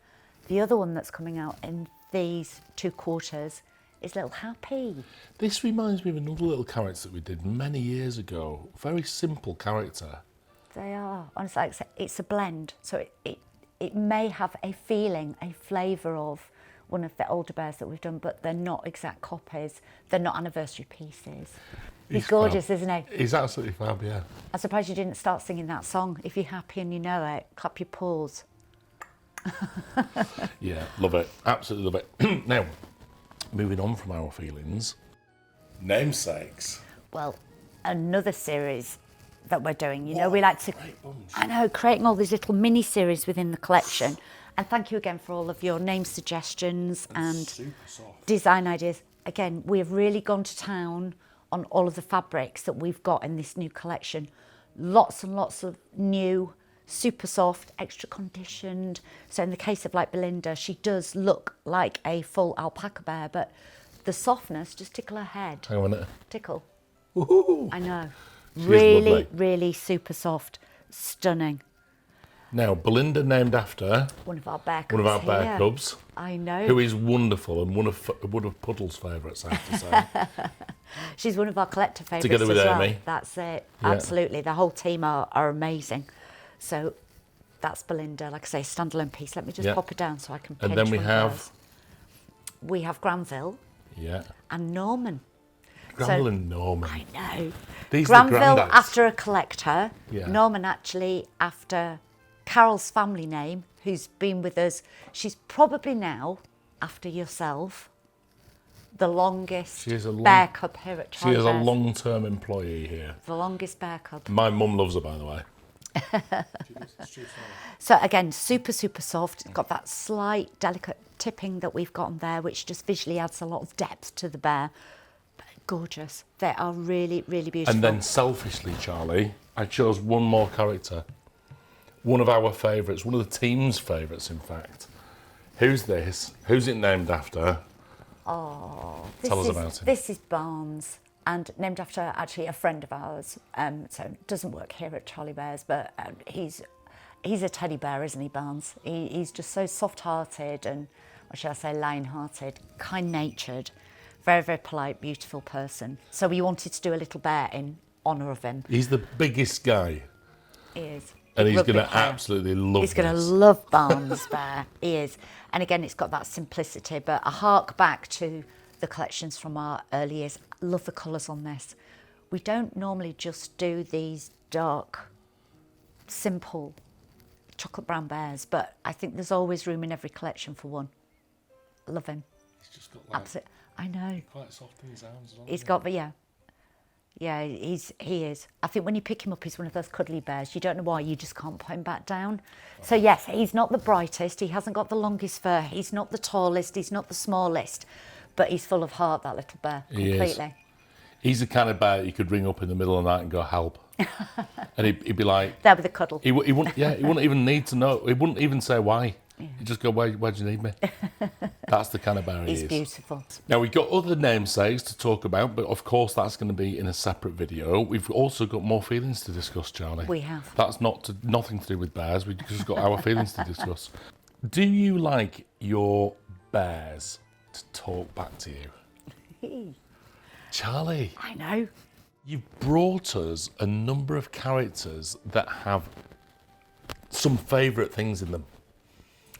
the other one that's coming out in these 2 quarters is Little Happy. This reminds me of another little character that we did many years ago. Very simple character. They are. Honestly, like I say, it's a blend. So it may have a feeling, a flavour of one of the older bears that we've done, but they're not exact copies. They're not anniversary pieces. He's gorgeous, fab. isn't he? He's absolutely fab, yeah. I'm surprised you didn't start singing that song. If you're happy and you know it, clap your paws. Yeah, love it. Absolutely love it. Now, moving on from our feelings, namesakes. Well, another series that we're doing. You know, we like to, great bunch. I know, creating all these little mini series within the collection. And thank you again for all of your name suggestions and Super soft. design ideas. Again, we have really gone to town on all of the fabrics that we've got in this new collection. Lots and lots of new, super soft, extra conditioned. So in the case of like Belinda, she does look like a full alpaca bear, but the softness, just tickle her head. Hang on a minute. Tickle. Woohoo! I know. She is Really, lovely. really super soft. Stunning. Now, Belinda named after One of our bear cubs. one of our bear here. cubs, I know. who is wonderful and one of Puddle's favourites, I have to say. She's one of our collector favourites Together with as well. Amy. That's it. Yeah. Absolutely. The whole team are amazing. So that's Belinda. Like I say, standalone piece. Let me just Yeah. pop it down so I can And pinch then we one of have- those. We have Granville Yeah. and Norman. Granville and Norman. I know. These are the Granville granddads. after a collector. Yeah. Norman actually after Carol's family name, who's been with us. She's probably now, after yourself, the longest She is a long- bear cub here at She Charlie is a Bears. long-term employee here. The longest bear cub. My mum loves her, by the way. So again, super, super soft. It's got that slight, delicate tipping that we've got on there, which just visually adds a lot of depth to the bear. But gorgeous. They are really, really beautiful. And then selfishly, Charlie, I chose one more character. One of our favourites, one of the team's favourites, in fact. Who's this? Who's it named after? Tell us about him. This is Barnes, and named after actually a friend of ours. So doesn't work here at Charlie Bears, but he's a teddy bear, isn't he, Barnes? He's just so soft-hearted and, or shall I say, lion-hearted, kind-natured, very, very polite, beautiful person. So we wanted to do a little bear in honour of him. He's the biggest guy, He is. and he's Rugby going to player. absolutely love He's going to this. love Barnes Bear. He is. And again, it's got that simplicity, but a hark back to the collections from our early years. Love the colours on this. We don't normally just do these dark, simple chocolate brown bears, but I think there's always room in every collection for one. Love him. He's just got like Absolutely. I know. quite soft in his arms as well. He's got, but yeah. Yeah, he is. I think when you pick him up, he's one of those cuddly bears. You don't know why, you just can't put him back down. So yes, he's not the brightest. He hasn't got the longest fur. He's not the tallest. He's not the smallest. But he's full of heart, that little bear, He is. completely. He's the kind of bear that you could ring up in the middle of the night and go, help. And he'd be like, There with a cuddle. he wouldn't even need to know. He wouldn't even say why. He'd just go, where do you need me? That's the kind of bear he He's is. beautiful. Now, we've got other namesakes to talk about, but of course that's going to be in a separate video. We've also got more feelings to discuss, Charlie. We have. That's nothing to do with bears. We've just got our feelings to discuss. Do you like your bears to talk back to you? Charlie, I know. you've brought us a number of characters that have some favourite things in them.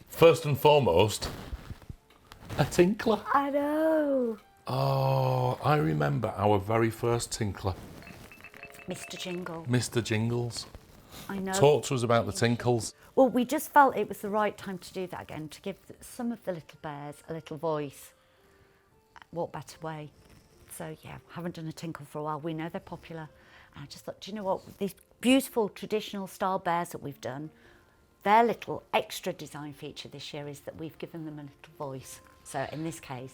First and foremost, a tinkler. I know. Oh, I remember our very first tinkler, Mr. Jingle. Mr. Jingles. I know. Talk to us about the tinkles. Well, we just felt it was the right time to do that again, to give some of the little bears a little voice. What better way? So yeah, haven't done a tinkle for a while. We know they're popular. And I just thought, do you know what? These beautiful traditional style bears that we've done, their little extra design feature this year is that we've given them a little voice. So in this case,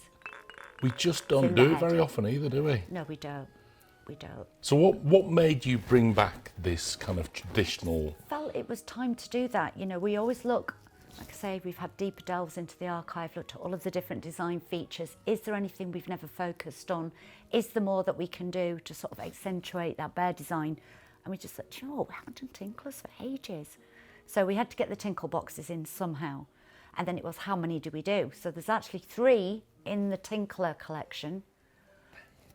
We just don't in the do it head. very often either, do we? no, we don't. We don't. So what made you bring back this kind of traditional? Felt it was time to do that. You know, we always look, like I say, we've had deeper delves into the archive, looked at all of the different design features. Is there anything we've never focused on? Is there more that we can do to sort of accentuate that bear design? And we just thought, do you know what, we haven't done tinklers for ages. So we had to get the tinkle boxes in somehow. And then it was, how many do we do? So there's actually 3 in the Tinkler collection.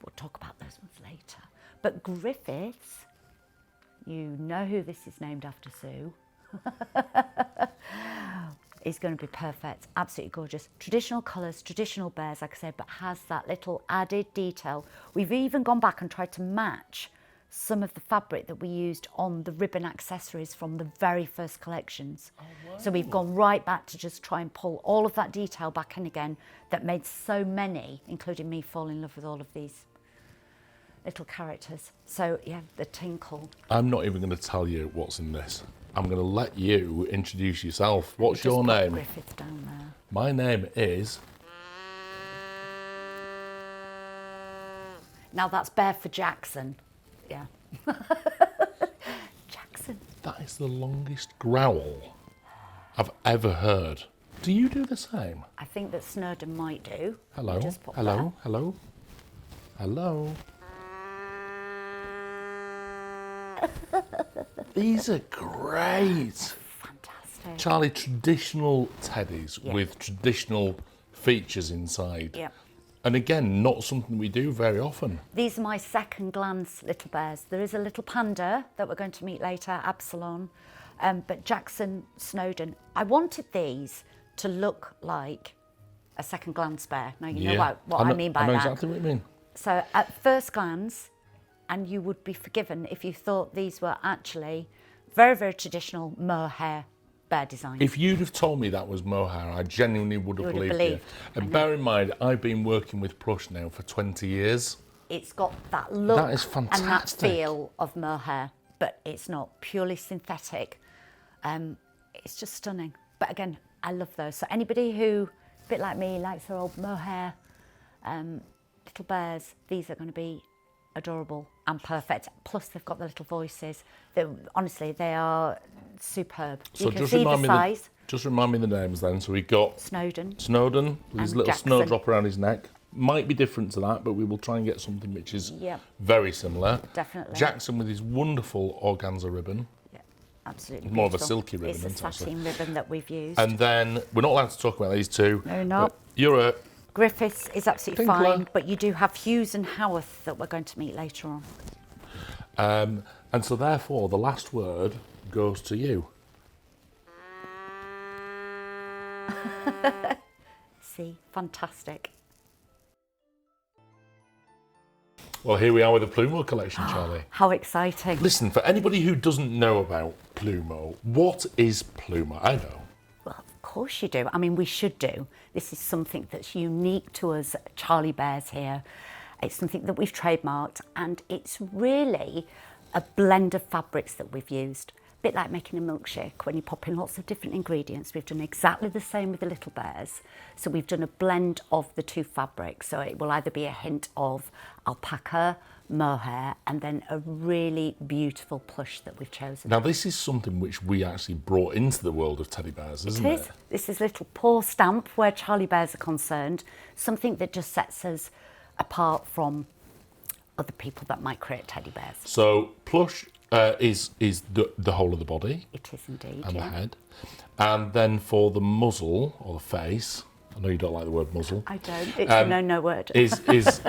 We'll talk about those ones later. But Griffiths, you know who this is named after, Sue. Is going to be perfect, absolutely gorgeous. Traditional colours, traditional bears, like I said, but has that little added detail. We've even gone back and tried to match some of the fabric that we used on the ribbon accessories from the very first collections. Oh, wow. So we've gone right back to just try and pull all of that detail back in again that made so many, including me, fall in love with all of these little characters. So yeah, the tinkle. I'm not even going to tell you what's in this. I'm going to let you introduce yourself. What's Just your put name? Griffiths down there. My name is... Now that's Bear for Jackson. Yeah. Jackson. That is the longest growl I've ever heard. Do you do the same? I think that Snowden might do. Hello, Just pop hello, hello, hello. These are great. Fantastic. Charlie, traditional teddies Yeah. with traditional features inside. Yeah. And again, not something we do very often. These are my second glance little bears. There is a little panda that we're going to meet later, Absalom. But Jackson, Snowden, I wanted these to look like a second glance bear. Now, you know what I mean by I know that. exactly what you mean. So at first glance, and you would be forgiven if you thought these were actually very, very traditional mohair bear designs. If you'd have told me that was mohair, I genuinely would have believed you. And bear in mind, I've been working with Plush now for 20 years. It's got that look That is and that fantastic. feel of mohair, but it's not purely synthetic. It's just stunning. But again, I love those. So anybody who, a bit like me, likes their old mohair little bears, these are going to be adorable and perfect. Plus they've got the little voices. Honestly, they are superb. So you can just see remind the me size. just remind me the names then. So we got Snowden. with his And little Jackson. snowdrop around his neck. Might be different to that, but we will try and get something which is Yep. very similar. Definitely. Jackson with his wonderful organza ribbon. Yeah, absolutely More of a beautiful. silky ribbon, It's a isn't it, actually? satin ribbon that we've used. And then we're not allowed to talk about these two. No, not. but You're a Griffiths is absolutely Tinkler. fine, but you do have Hughes and Howarth that we're going to meet later on. and so therefore the last word goes to you. See, fantastic. Well, here we are with the Plumo Collection, Charlie. How exciting. Listen, for anybody who doesn't know about Plumo, what is Plumo? I know. Well, of course you do. I mean, we should do. This is something that's unique to us, Charlie Bears here. It's something that we've trademarked, and it's really a blend of fabrics that we've used. A bit like making a milkshake when you pop in lots of different ingredients. We've done exactly the same with the little bears. So we've done a blend of the two fabrics. So it will either be a hint of alpaca, mohair, and then a really beautiful plush that we've chosen. Now, this is something which we actually brought into the world of teddy bears, isn't It it? is. This is a little paw stamp where Charlie Bears are concerned. Something that just sets us apart from other people that might create teddy bears. So, Plush Is the whole of the body It is indeed, and the yeah. head. And then for the muzzle or the face, I know you don't like the word muzzle, I don't. It's a no word. is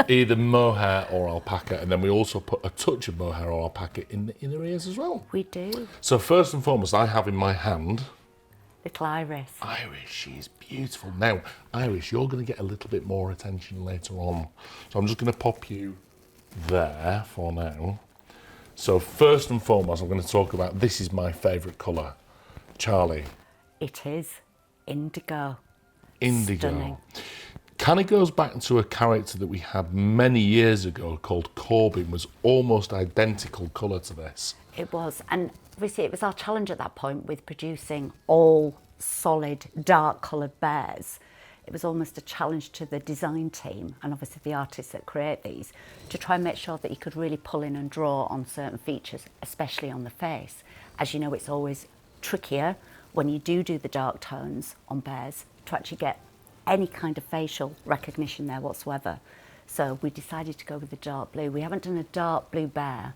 either mohair or alpaca, and then we also put a touch of mohair or alpaca in the inner ears as well. We do. So first and foremost, I have in my hand Little Iris. Iris. She's beautiful. Now, Iris, you're going to get a little bit more attention later on, so I'm just going to pop you there for now. So first and foremost, I'm going to talk about, this is my favourite colour, Charlie. It is indigo. Indigo. Stunning. Kind of goes back to a character that we had many years ago called Corbin, was almost identical colour to this. It was, and obviously it was our challenge at that point with producing all solid, dark coloured bears. It was almost a challenge to the design team and obviously the artists that create these to try and make sure that you could really pull in and draw on certain features, especially on the face. As you know, it's always trickier when you do the dark tones on bears to actually get any kind of facial recognition there whatsoever. So we decided to go with the dark blue. We haven't done a dark blue bear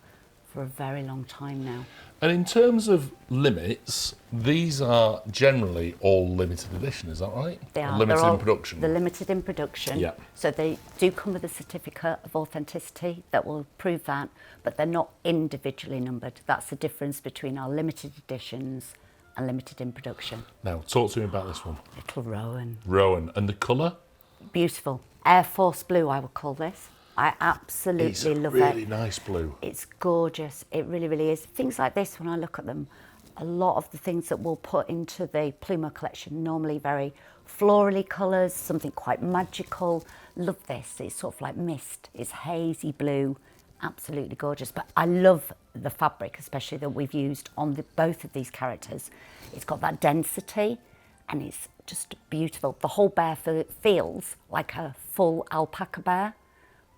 for a very long time now. And in terms of limits, these are generally all limited edition, is that right? They are. Limited They're all- in production. They're limited in production. Yeah. So they do come with a certificate of authenticity that will prove that, but they're not individually numbered. That's the difference between our limited editions and limited in production. Now, talk to me about this one. Little Rowan. Rowan. And the colour? Beautiful. Air Force blue, I would call this. I It's absolutely a love really it. nice blue. It's gorgeous. It really, really is. Things like this, when I look at them, a lot of the things that we'll put into the Plumo Collection, normally very florally colours, something quite magical. Love this. It's sort of like mist. It's hazy blue. Absolutely gorgeous. But I love the fabric, especially that we've used on both of these characters. It's got that density and it's just beautiful. The whole bear feels like a full alpaca bear,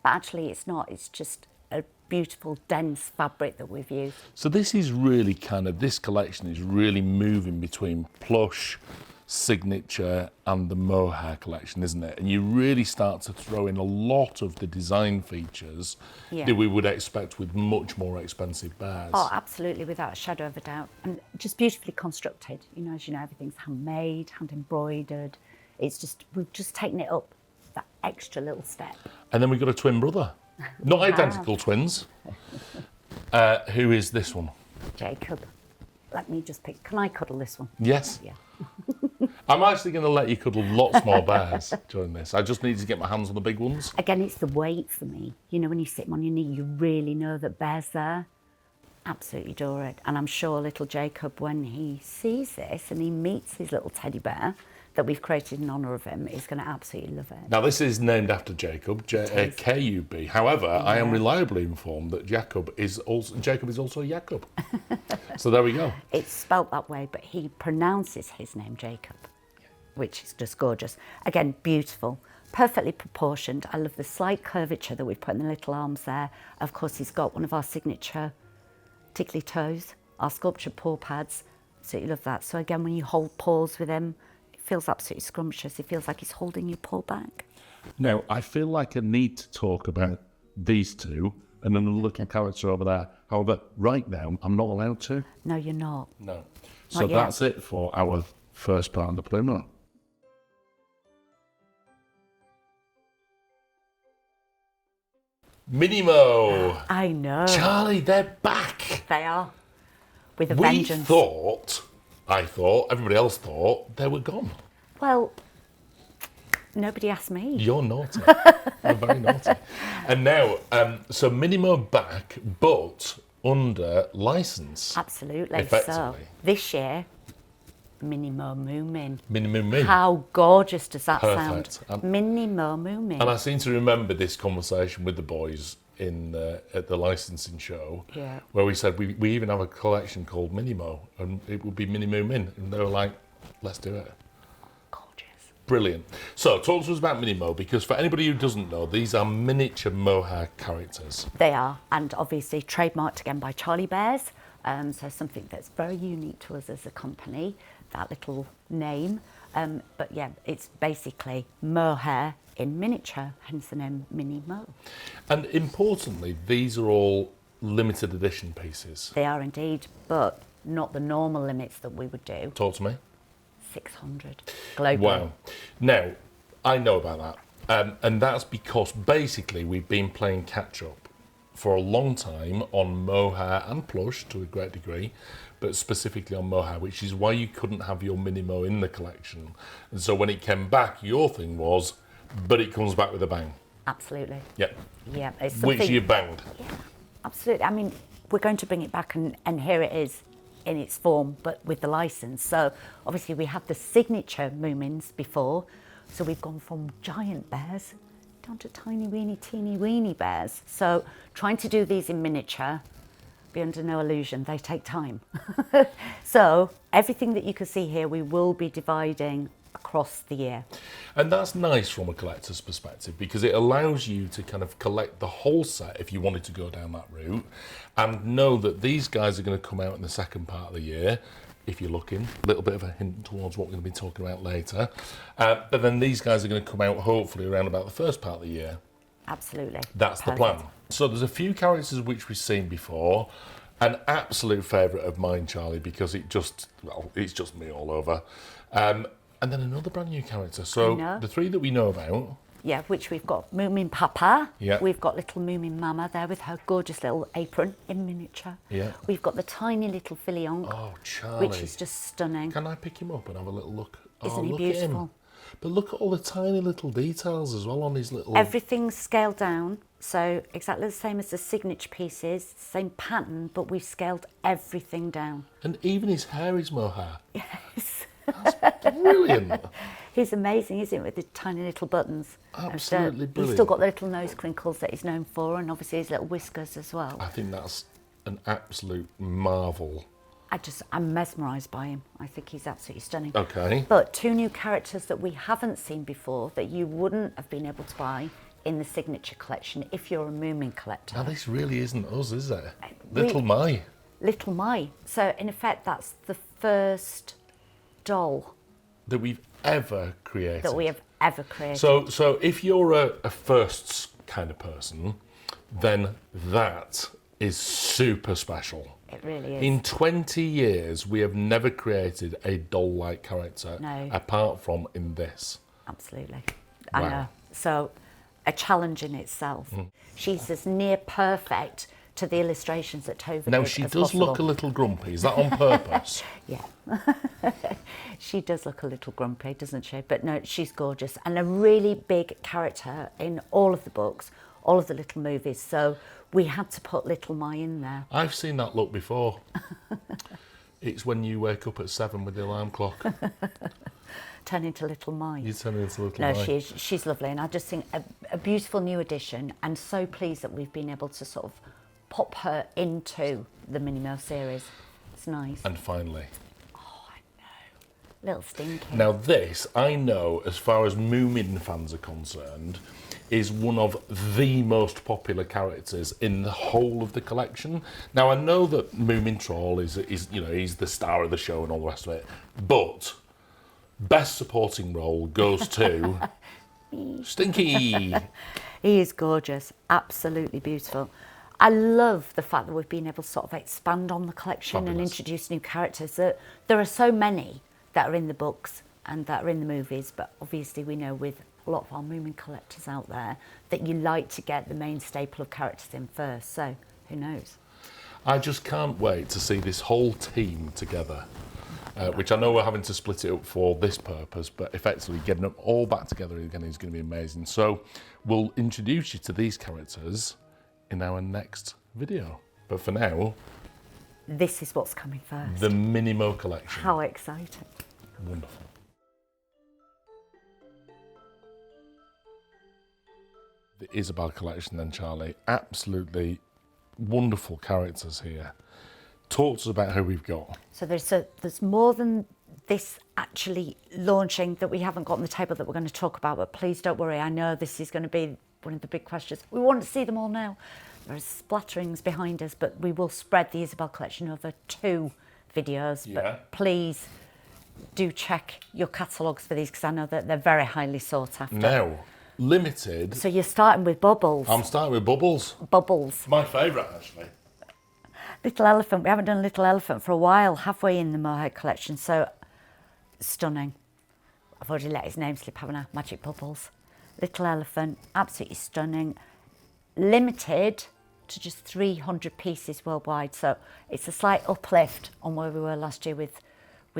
but actually it's not. It's just a beautiful, dense fabric that we've used. So this is really this collection is really moving between plush, signature and the mohair collection, isn't it? And you really start to throw in a lot of the design features Yeah. that we would expect with much more expensive bears. Oh, absolutely, without a shadow of a doubt. And just beautifully constructed. You know, as you know, everything's handmade, hand embroidered. It's just, we've just taken it up that extra little step. And then we've got a twin brother. Not identical twins. Who is this one? Jacob, let me just pick. Can I cuddle this one? Yes. Yeah. I'm actually going to let you cuddle lots more bears during this. I just need to get my hands on the big ones. Again, it's the weight for me. You know, when you sit them on your knee, you really know that bear's there. Absolutely adore it. And I'm sure little Jacob, when he sees this and he meets his little teddy bear that we've created in honour of him, is going to absolutely love it. Now, this is named after Jacob, K-U-B. However, I am reliably informed that Jacob is also Jacob. So there we go. It's spelt that way, but he pronounces his name Jacob, which is just gorgeous. Again, beautiful, perfectly proportioned. I love the slight curvature that we've put in the little arms there. Of course, he's got one of our signature tickly toes, our sculptured paw pads. So you love that. So again, when you hold paws with him, it feels absolutely scrumptious. It feels like he's holding your paw back. Now, I feel like I need to talk about these two and then the looking character over there. However, right now, I'm not allowed to. No, you're not. No. So Not yet. that's it for our first part of the Plumo. MiniMo. I know. Charlie, they're back. They are. With a We vengeance. I thought, everybody else thought, they were gone. Well, nobody asked me. You're naughty. You're very naughty. And now, so MiniMo back, but under license. Absolutely. So Effectively. this year, MiniMo Moomin. MiniMo Me. How gorgeous does that Perfect. sound? MiniMo Moomin. And I seem to remember this conversation with the boys at the licensing show, Yeah. where we said we even have a collection called MiniMo, and it would be MiniMo Min, and they were like, let's do it. Gorgeous. Brilliant. So talk to us about MiniMo, because for anybody who doesn't know, these are miniature mohair characters. They are, and obviously trademarked again by Charlie Bears. So something that's very unique to us as a company, that little name. But yeah, it's basically mohair in miniature, hence the name MiniMo. And importantly, these are all limited edition pieces. They are indeed, but not the normal limits that we would do. Talk to me. 600 globally. Wow. Now, I know about that. And that's because basically we've been playing catch up for a long time on mohair and plush to a great degree, but specifically on mohair, which is why you couldn't have your MiniMo in the collection. And so when it came back, your thing was, but it comes back with a bang. Absolutely. Yep. Yeah. It's Which something- you banged. Yeah, absolutely. I mean, we're going to bring it back, and here it is in its form, but with the license. So obviously we had the signature Moomins before, so we've gone from giant bears down to tiny weeny teeny weeny bears. So trying to do these in miniature, be under no illusion, they take time. So everything that you can see here, we will be dividing across the year. And that's nice from a collector's perspective because it allows you to kind of collect the whole set if you wanted to go down that route and know that these guys are going to come out in the second part of the year. If you're looking, a little bit of a hint towards what we're going to be talking about later. But then these guys are going to come out hopefully around about the first part of the year. Absolutely. That's the plan. So there's a few characters which we've seen before. An absolute favourite of mine, Charlie, because it's just me all over. And then another brand new character. So the three that we know about. Yeah, which we've got Moomin Papa. Yeah. We've got little Moomin Mama there with her gorgeous little apron in miniature. Yeah. We've got the tiny little Filion. Oh, Charlie. Which is just stunning. Can I pick him up and have a little look? Isn't he look beautiful? at him. But look at all the tiny little details as well on his little... Everything's scaled down, so exactly the same as the signature pieces, same pattern, but we've scaled everything down. And even his hair is mohair. Yes. That's brilliant. He's amazing, isn't he, with the tiny little buttons. Absolutely brilliant. He's still got the little nose crinkles that he's known for, and obviously his little whiskers as well. I think that's an absolute marvel. I'm mesmerised by him. I think he's absolutely stunning. Okay. But two new characters that we haven't seen before that you wouldn't have been able to buy in the signature collection if you're a Moomin collector. Now this really isn't us, is it? Little Mai. Little Mai. So in effect, that's the first doll That we've ever created. that we have ever created. So if you're a firsts kind of person, then that is super special. It really is. In 20 years, we have never created a doll-like character apart from in this. Absolutely. Wow. I know. So a challenge in itself. She's as near perfect to the illustrations that Tova Now, did she as does possible. look a little grumpy. Is that on purpose? Yeah. She does look a little grumpy, doesn't she? But no, she's gorgeous. And a really big character in all of the books, all of the little movies. So we had to put Little Mai in there. I've seen that look before. It's when you wake up at 7 with the alarm clock. Turn into Little Mai. You turn into Little No, Mai. she's lovely. And I just think a beautiful new addition, and so pleased that we've been able to sort of pop her into the MiniMo series. It's nice. And finally. Oh, I know. Little Stinky. Now this, I know, as far as Moomin fans are concerned, is one of the most popular characters in the whole of the collection. Now I know that Moomin Troll is he's the star of the show and all the rest of it, but best supporting role goes to Stinky. He is gorgeous, absolutely beautiful. I love the fact that we've been able to sort of expand on the collection and Fabulous. introduce new characters. There are so many that are in the books and that are in the movies, but obviously we know with a lot of our Moomin collectors out there that you like to get the main staple of characters in first, so who knows? I just can't wait to see this whole team together, which I know we're having to split it up for this purpose, but effectively getting them all back together again is going to be amazing. So we'll introduce you to these characters in our next video. But for now, This is what's coming first. the MiniMo Collection. How exciting. Wonderful. The Isabelle Collection then, Charlie. Absolutely wonderful characters here. Talk to us about who we've got. So there's more than this actually launching that we haven't got on the table that we're going to talk about, but please don't worry. I know this is going to be one of the big questions. We want to see them all now. There are splatterings behind us, but we will spread the Isabelle Collection over 2 videos. Yeah. But please do check your catalogues for these because I know that they're very highly sought after. Now, limited. So you're starting with Bubbles. I'm starting with Bubbles. Bubbles. My favourite, actually. Little elephant. We haven't done a little elephant for a while, halfway in the mohair collection. So stunning. I've already let his name slip, haven't I? Magic Bubbles. Little elephant, absolutely stunning. Limited to just 300 pieces worldwide. So it's a slight uplift on where we were last year with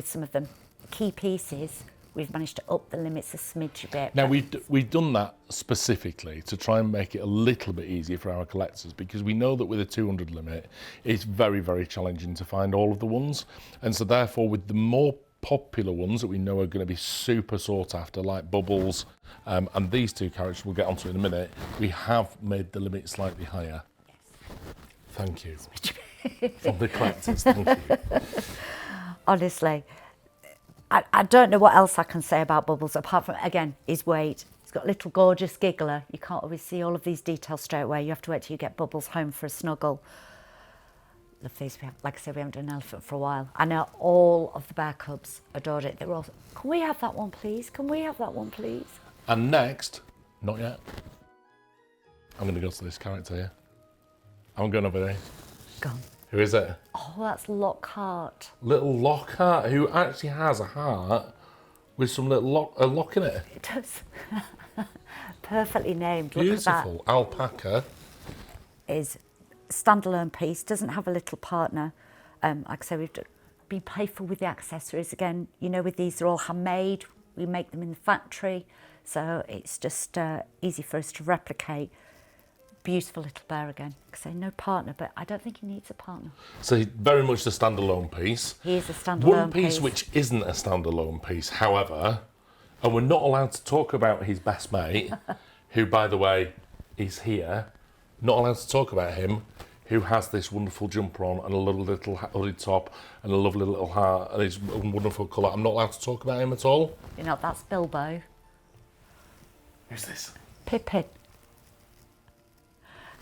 some of the key pieces. We've managed to up the limits a smidge a bit. Now, we've done that specifically to try and make it a little bit easier for our collectors, because we know that with a 200 limit, it's very, very challenging to find all of the ones. And so therefore, with the more popular ones that we know are going to be super sought after, like Bubbles, and these two characters we'll get onto in a minute, we have made the limit slightly higher. Yes. Thank you. From the collectors, thank you. Honestly. I don't know what else I can say about Bubbles, apart from, again, his weight. He's got a little gorgeous giggler. You can't always see all of these details straight away. You have to wait till you get Bubbles home for a snuggle. Love these. Like I said, we haven't done an elephant for a while. I know all of the bear cubs adored it. They were all, can we have that one, please? Can we have that one, please? And next, not yet, I'm going to go to this character here. I'm going over there. Go on. Who is it? Oh, that's Lockhart. Little Lockhart, who actually has a heart with some little lock in it. It does. Perfectly named. Beautiful. Look at that. Alpaca. Is standalone piece, doesn't have a little partner. Like I say, we've been playful with the accessories. Again, you know, with these, they're all handmade. We make them in the factory. So it's just easy for us to replicate. Beautiful little bear again. Like I say, no partner, but I don't think he needs a partner. So very much the standalone piece. He is a standalone One piece which isn't a standalone piece, however, and we're not allowed to talk about his best mate, who, by the way, is here. Not allowed to talk about him, who has this wonderful jumper on and a little hooded top and a lovely little heart and his wonderful colour. I'm not allowed to talk about him at all. You know, that's Bilbo. Who's this? Pippin.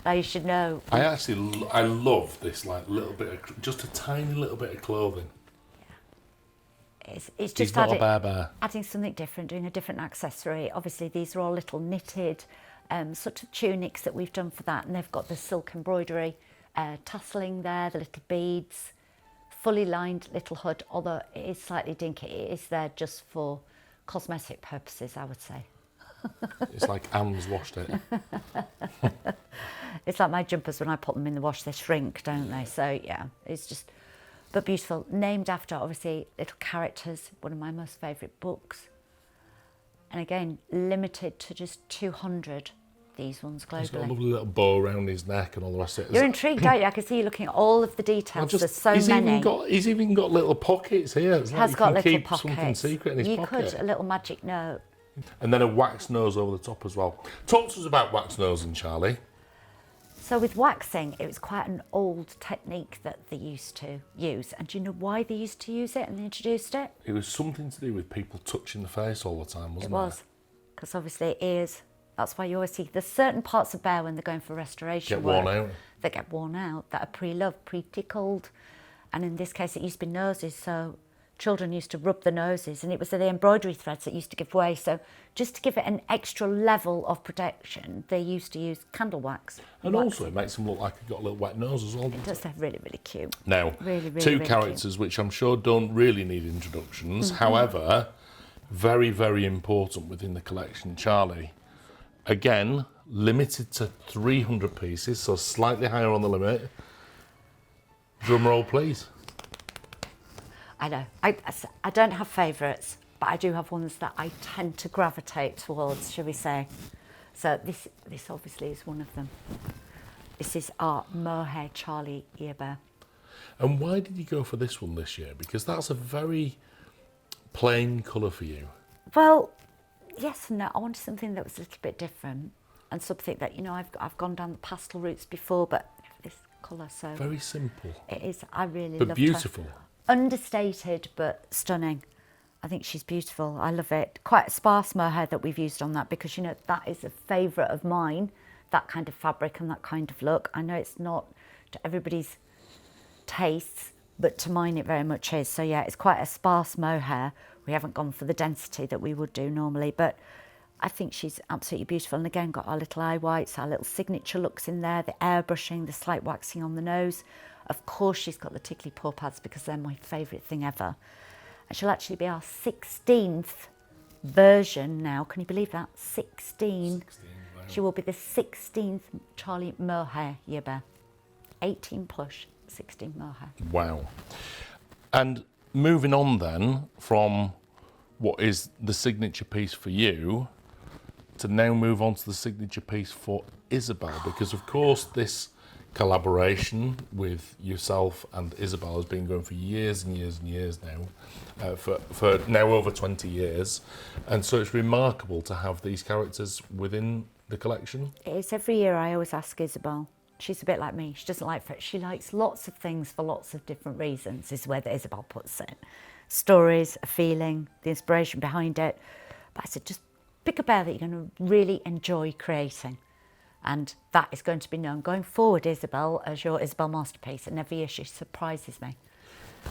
Now you should know. I love this like little bit of, just a tiny little bit of clothing. It's He's just not a bear. adding something different, doing a different accessory. Obviously, these are all little knitted sort of tunics that we've done for that, and they've got the silk embroidery, tasseling there, the little beads, fully lined little hood, although it is slightly dinky. It is there just for cosmetic purposes, I would say. It's like Anne's washed it. It's like my jumpers, when I put them in the wash, they shrink, don't they? So, yeah, it's just, but beautiful. Named after, obviously, little characters, one of my most favourite books. And again, limited to just 200, these ones globally. He's got a lovely little bow around his neck and all the rest of it. You're intrigued, aren't you? I can see you looking at all of the details. There's so many. He's even got little pockets here. It's He like has you got can little keep pockets. something secret in his you pocket. could, a little magic note. And then a wax nose over the top as well. Talk to us about wax nosing, Charlie. So with waxing, it was quite an old technique that they used to use. And do you know why they used to use it and they introduced it? It was something to do with people touching the face all the time, wasn't it? It was, because obviously ears, that's why you always see there's certain parts of bear when they're going for restoration Get work worn out. that get worn out, that are pre-loved, pre-tickled. And in this case, it used to be noses, so children used to rub the noses, and it was the embroidery threads that used to give way. So just to give it an extra level of protection, they used to use candle wax. And also it makes them look like they've got a little wet nose as well. It does, they're really, really cute. Now, Really, really, two really characters which I'm sure don't really need introductions. Mm-hmm. However, very, very important within the collection. Charlie, again, limited to 300 pieces, so slightly higher on the limit. Drum roll, please. I know. I don't have favourites, but I do have ones that I tend to gravitate towards, shall we say. So this obviously is one of them. This is our mohair Charlie ear bear. And why did you go for this one this year? Because that's a very plain colour for you. Well, yes and no. I wanted something that was a little bit different and something that, you know, I've gone down the pastel routes before, but this colour, so... Very simple. It is. I really But love beautiful. her. Understated, but stunning. I think she's beautiful. I love it. Quite a sparse mohair that we've used on that because, you know, that is a favourite of mine, that kind of fabric and that kind of look. I know it's not to everybody's tastes, but to mine it very much is. So, yeah, it's quite a sparse mohair. We haven't gone for the density that we would do normally, but I think she's absolutely beautiful. And again, got our little eye whites, our little signature looks in there, the airbrushing, the slight waxing on the nose. Of course, she's got the tickly paw pads because they're my favourite thing ever. And she'll actually be our 16th version now. Can you believe that? 16. 16, wow. She will be the 16th Charlie Mohair year bear. 18 plush, 16 mohair. Wow. And moving on then from what is the signature piece for you to now move on to the signature piece for Isabelle, because of course this collaboration with yourself and Isabelle has been going for years and years and years now, for now over 20 years, and so it's remarkable to have these characters within the collection. It's every year I always ask Isabelle. She's a bit like me. She doesn't like she likes lots of things for lots of different reasons, is the way that Isabelle puts it. Stories, a feeling, the inspiration behind it. But I said, just pick a bear that you're going to really enjoy creating. And that is going to be known going forward, Isabelle, as your Isabelle masterpiece. And every year she surprises me.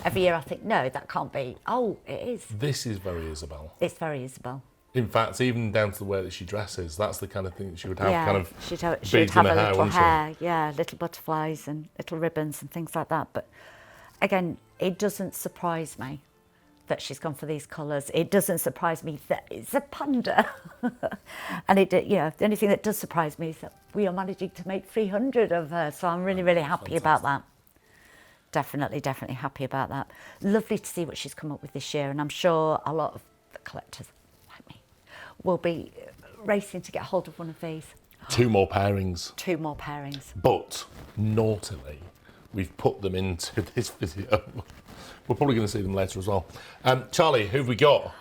Every year I think, no, that can't be. Oh, it is. This is very Isabelle. It's very Isabelle. In fact, even down to the way that she dresses, that's the kind of thing that she would have, Yeah, kind of she'd have beads in a her hair, little wouldn't she? hair, yeah, little butterflies and little ribbons and things like that. But again, it doesn't surprise me that she's gone for these colours. It doesn't surprise me that it's a panda. And the only thing that does surprise me is that we are managing to make 300 of her. So I'm really, really happy about that. Definitely happy about that. Lovely to see what she's come up with this year. And I'm sure a lot of the collectors like me will be racing to get hold of one of these. 2 more pairings. 2 more pairings. But naughtily, we've put them into this video. We're probably going to see them later as well. Charlie, who've we got?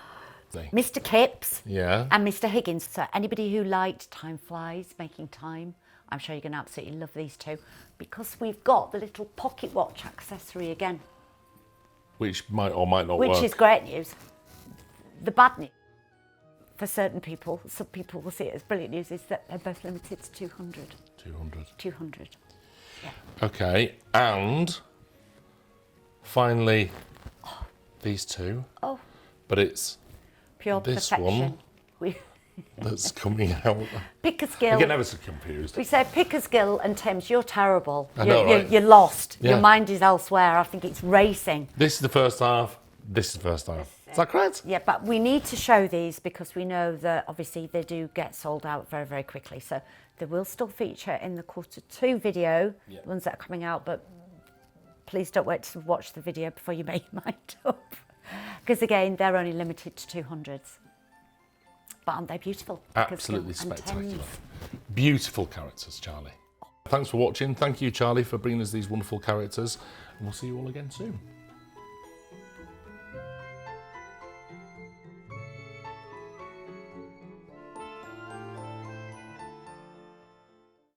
Mr. Kipps, Yeah. and Mr. Higgins. So anybody who liked Time Flies, Making Time, I'm sure you're going to absolutely love these 2, because we've got the little pocket watch accessory again. Which might or might not work. Which is great news. The bad news for certain people, some people will see it as brilliant news, is that they're both limited to 200. 200. 200. Yeah. Okay, and finally, these 2. Oh, But it's pure this perfection. one that's coming out. Pickersgill. I get never so confused. We say Pickersgill and Thames, you're terrible. I know, right? You're lost. Yeah. Your mind is elsewhere. I think it's racing. This is the first half. This is the first half. Is that correct? Yeah, but we need to show these because we know that obviously they do get sold out very, very quickly. So they will still feature in the Q2 video, the ones that are coming out, but please don't wait to watch the video before you make your mind up. Because again, they're only limited to 200s. But aren't they beautiful? Absolutely Pickersgill and spectacular. Thames. Beautiful characters, Charlie. Thanks for watching. Thank you, Charlie, for bringing us these wonderful characters. And we'll see you all again soon.